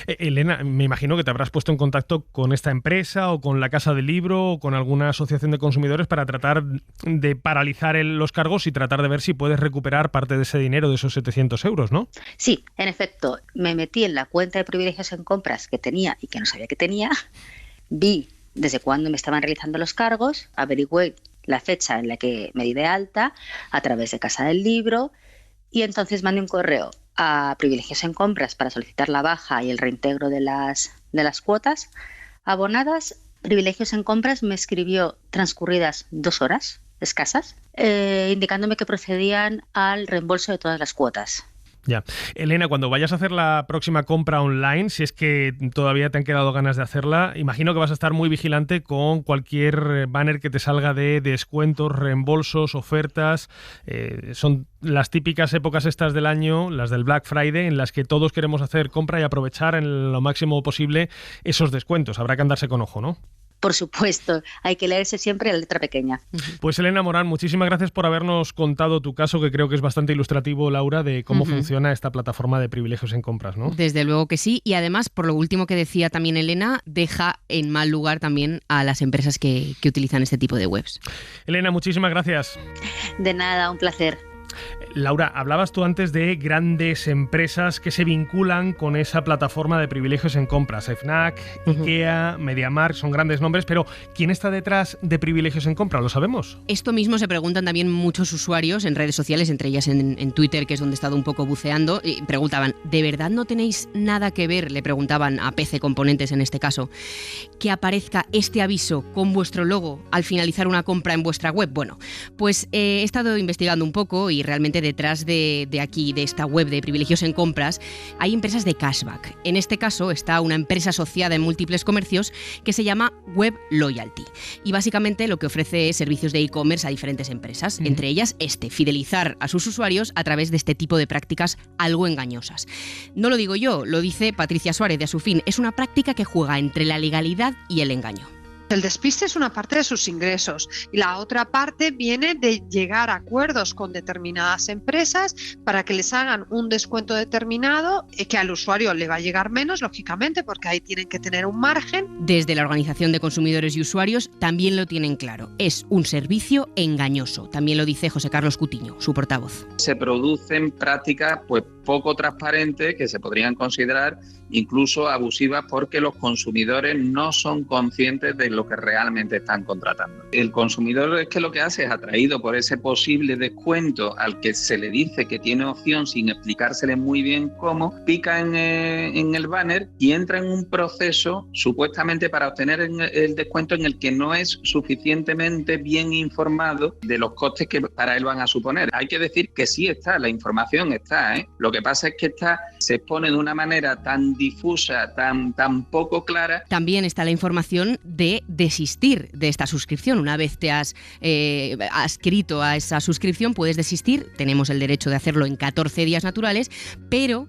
Elena, me imagino que te habrás puesto en contacto con esta empresa o con la Casa del Libro o con alguna asociación de consumidores para tratar de paralizar los cargos y tratar de ver si puedes recuperar parte de ese dinero, de esos 700 euros, ¿no? Sí, en efecto, me metí en la cuenta de Privilegios en Compras que tenía y que no sabía que tenía, vi desde cuándo me estaban realizando los cargos, averigüé la fecha en la que me di de alta a través de Casa del Libro y entonces mandé un correo a Privilegios en Compras para solicitar la baja y el reintegro de las cuotas abonadas. Privilegios en Compras me escribió transcurridas 2 horas escasas, indicándome que procedían al reembolso de todas las cuotas. Ya. Elena, cuando vayas a hacer la próxima compra online, si es que todavía te han quedado ganas de hacerla, imagino que vas a estar muy vigilante con cualquier banner que te salga de descuentos, reembolsos, ofertas. Son las típicas épocas estas del año, las del Black Friday, en las que todos queremos hacer compra y aprovechar en lo máximo posible esos descuentos. Habrá que andarse con ojo, ¿no? Por supuesto, hay que leerse siempre la letra pequeña. Pues Elena Morán, muchísimas gracias por habernos contado tu caso, que creo que es bastante ilustrativo, Laura, de cómo funciona esta plataforma de Privilegios en Compras, ¿no? Desde luego que sí, y además, por lo último que decía también Elena, deja en mal lugar también a las empresas que utilizan este tipo de webs. Elena, muchísimas gracias. De nada, un placer. Laura, hablabas tú antes de grandes empresas que se vinculan con esa plataforma de Privilegios en Compras. FNAC, IKEA, MediaMarkt, son grandes nombres, pero ¿quién está detrás de Privilegios en Compras? ¿Lo sabemos? Esto mismo se preguntan también muchos usuarios en redes sociales, entre ellas en Twitter, que es donde he estado un poco buceando, y preguntaban, ¿de verdad no tenéis nada que ver? Le preguntaban a PC Componentes en este caso, que aparezca este aviso con vuestro logo al finalizar una compra en vuestra web. Bueno, pues he estado investigando un poco y realmente detrás de aquí, de esta web de Privilegios en Compras, hay empresas de cashback. En este caso está una empresa asociada en múltiples comercios que se llama Web Loyalty. Y básicamente lo que ofrece es servicios de e-commerce a diferentes empresas, entre ellas fidelizar a sus usuarios a través de este tipo de prácticas algo engañosas. No lo digo yo, lo dice Patricia Suárez de Asufin. Es una práctica que juega entre la legalidad y el engaño. El despiste es una parte de sus ingresos y la otra parte viene de llegar a acuerdos con determinadas empresas para que les hagan un descuento determinado que al usuario le va a llegar menos, lógicamente, porque ahí tienen que tener un margen. Desde la Organización de Consumidores y Usuarios también lo tienen claro. Es un servicio engañoso. También lo dice José Carlos Cutiño, su portavoz. Se producen prácticas poco transparentes que se podrían considerar incluso abusivas porque los consumidores no son conscientes de lo que realmente están contratando. El consumidor es que lo que hace es atraído por ese posible descuento al que se le dice que tiene opción sin explicársele muy bien cómo, pica en el banner y entra en un proceso supuestamente para obtener el descuento en el que no es suficientemente bien informado de los costes que para él van a suponer. Hay que decir que sí está, la información está, ¿eh? Lo que pasa es que se expone de una manera tan difusa, tan poco clara. También está la información de desistir de esta suscripción. Una vez te has adscrito a esa suscripción, puedes desistir. Tenemos el derecho de hacerlo en 14 días naturales, pero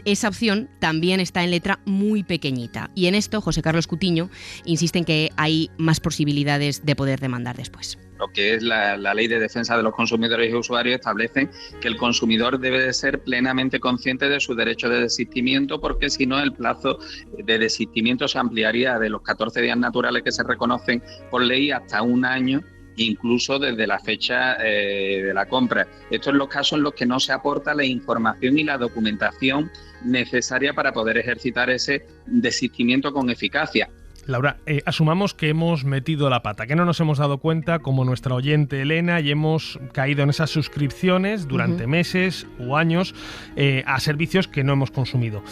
esa opción también está en letra muy pequeñita. Y en esto José Carlos Cutiño insiste en que hay más posibilidades de poder demandar después. Lo que es la Ley de Defensa de los Consumidores y Usuarios establece que el consumidor debe de ser plenamente consciente de su derecho de desistimiento, porque si no el plazo de desistimiento se ampliaría de los 14 días naturales que se reconocen por ley hasta un año, incluso desde la fecha de la compra. Esto en los casos en los que no se aporta la información y la documentación necesaria para poder ejercitar ese desistimiento con eficacia. Laura, asumamos que hemos metido la pata, que no nos hemos dado cuenta, como nuestra oyente Elena, y hemos caído en esas suscripciones durante meses o años a servicios que no hemos consumido.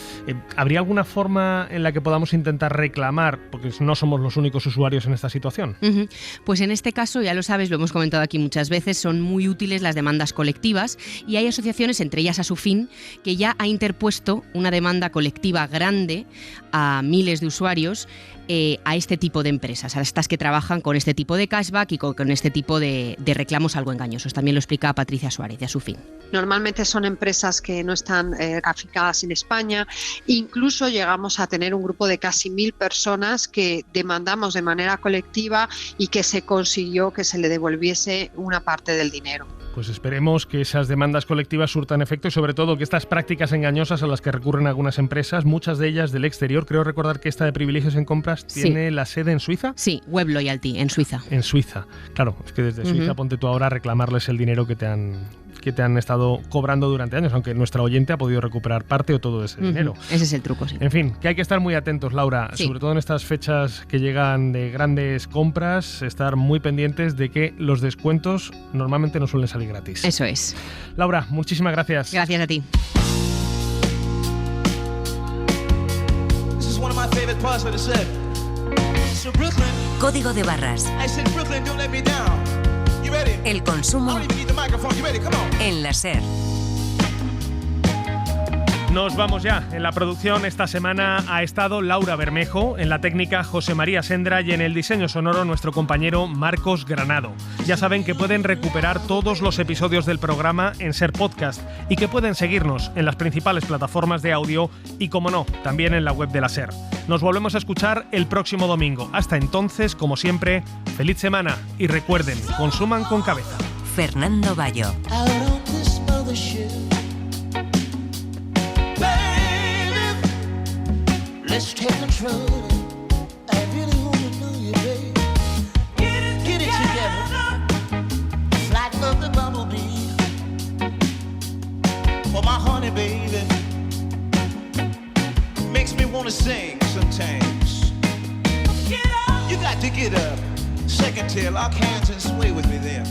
¿Habría alguna forma en la que podamos intentar reclamar, porque no somos los únicos usuarios en esta situación? Pues en este caso, ya lo sabes, lo hemos comentado aquí muchas veces, son muy útiles las demandas colectivas, y hay asociaciones, entre ellas Asufin, que ya ha interpuesto una demanda colectiva grande a miles de usuarios a este tipo de empresas, a estas que trabajan con este tipo de cashback y con este tipo de reclamos algo engañosos. También lo explica Patricia Suárez de Asufin. Normalmente son empresas que no están afincadas en España. Incluso llegamos a tener un grupo de casi 1.000 personas que demandamos de manera colectiva y que se consiguió que se le devolviese una parte del dinero. Pues esperemos que esas demandas colectivas surtan efecto y sobre todo que estas prácticas engañosas a las que recurren algunas empresas, muchas de ellas del exterior, creo recordar que esta de privilegios en compras tiene la sede en Suiza. Sí, Web Loyalty, en Suiza. En Suiza. Claro, es que desde Suiza ponte tú ahora a reclamarles el dinero que te han estado cobrando durante años, aunque nuestra oyente ha podido recuperar parte o todo ese dinero. Ese es el truco, sí. En fin, que hay que estar muy atentos, Laura, sobre todo en estas fechas que llegan de grandes compras, estar muy pendientes de que los descuentos normalmente no suelen salir gratis. Eso es. Laura, muchísimas gracias. Gracias a ti. Código de barras. El consumo en la SER. Nos vamos ya. En la producción esta semana ha estado Laura Bermejo, en la técnica José María Sendra y en el diseño sonoro nuestro compañero Marcos Granado. Ya saben que pueden recuperar todos los episodios del programa en SER Podcast y que pueden seguirnos en las principales plataformas de audio y, como no, también en la web de la SER. Nos volvemos a escuchar el próximo domingo. Hasta entonces, como siempre, feliz semana y recuerden, consuman con cabeza. Fernando Bayo. Let's take control. I really wanna know you, babe. Get it together. Flight of the bumblebee. For my honey, baby. Makes me wanna sing sometimes. Get up. You got to get up. Second tail, lock hands and sway with me then.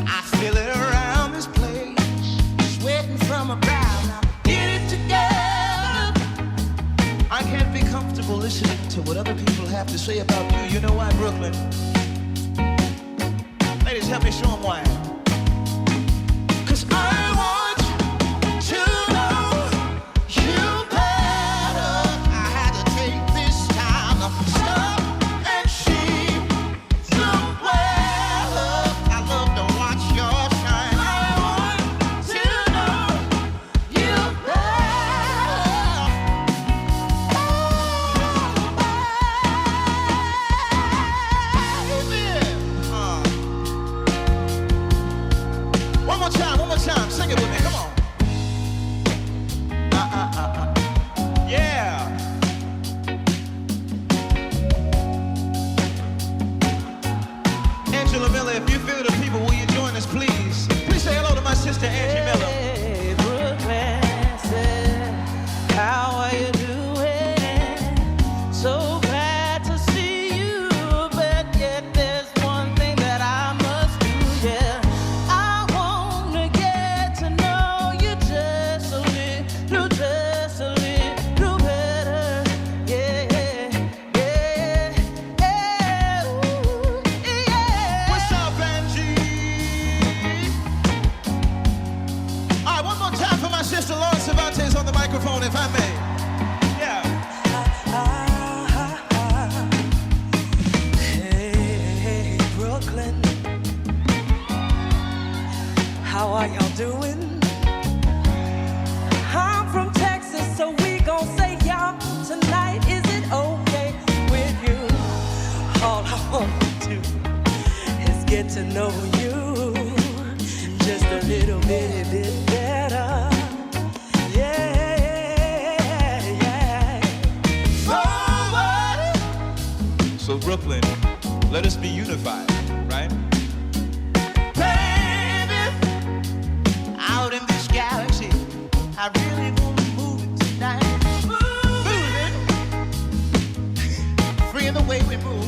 I feel it around this place. From a brow, now get it together. I can't be comfortable listening to what other people have to say about you. You know why, Brooklyn? Ladies, help me show them why. 'Cause I want to know you better. I had to take this time to stop and see the way. I love to watch your shine. I want to know you better. to know you just a little bit better. Yeah, yeah. Forward. So Brooklyn, let us be unified, right? Baby, out in this galaxy, I really want to move it tonight. Move it. Free in the way we move.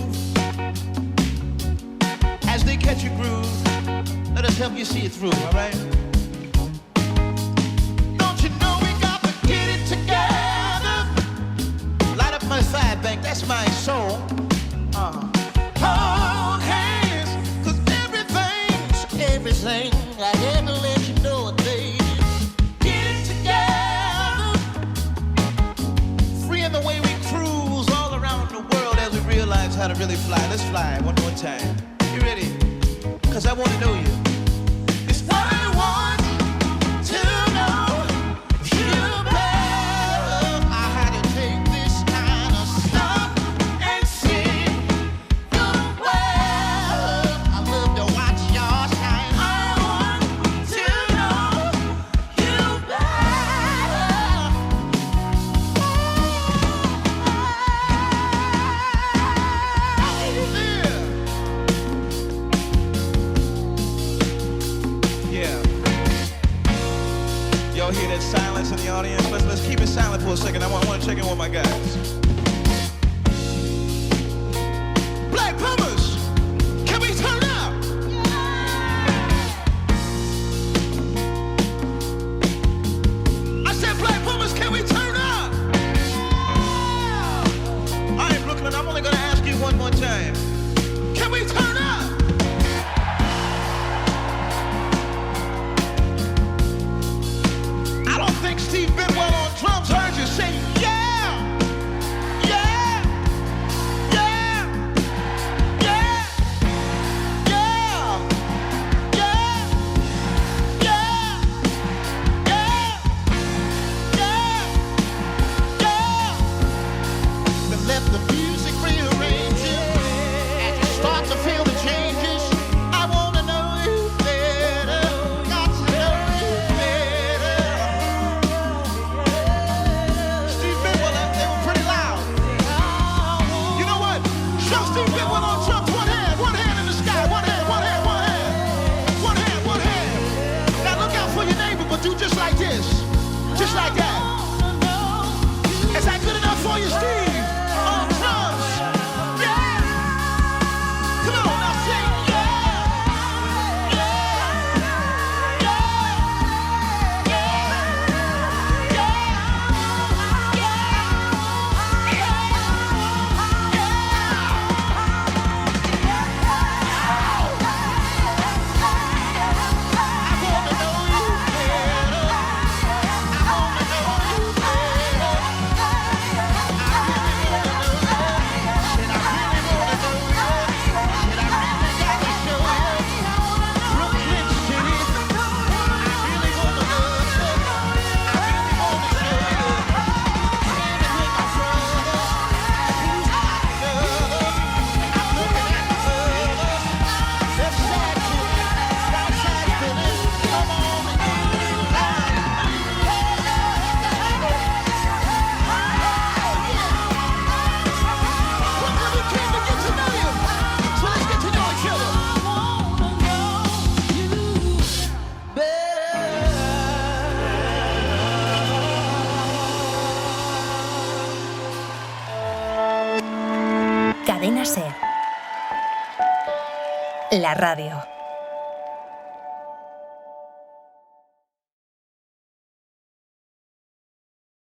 As they catch your groove, let us help you see it through, all right? Don't you know we got to get it together? Light up my side bank, that's my soul. Hold hands, 'cause everything's everything. I had to let you know it, baby. Get it together. Free in the way we cruise all around the world as we realize how to really fly. Let's fly one more time. You ready? 'Cause I want to know you. It's what I want to know you better. I had to take this kind of stuff and see the world. I love to watch your shine. I want to know you better. Yeah. Y'all hear that silence in the audience? Let's keep it silent for a second. I want to check in with my guys. Black Pumas, can we turn up? I said Black Pumas, can we turn up? All right, Brooklyn, I'm only gonna ask you one more time. Can we turn up? I don't think Steve Bidwell on drums heard you say yeah, yeah, yeah, yeah, yeah, yeah, yeah, yeah, yeah. Then let the music rearrange you as you start to feel the changes. I wanna know you better, got to know you better. Steve Bidwell, they were pretty loud. You know what? Show Steve Bidwell on drums. One hand in the sky. One hand, one hand, one hand. One hand, one hand. Now look out for your neighbor, but do just like this. Just like that. Is that good enough for you, Steve? On drums. Yeah. Come on, now sing. Cadena SER. La radio.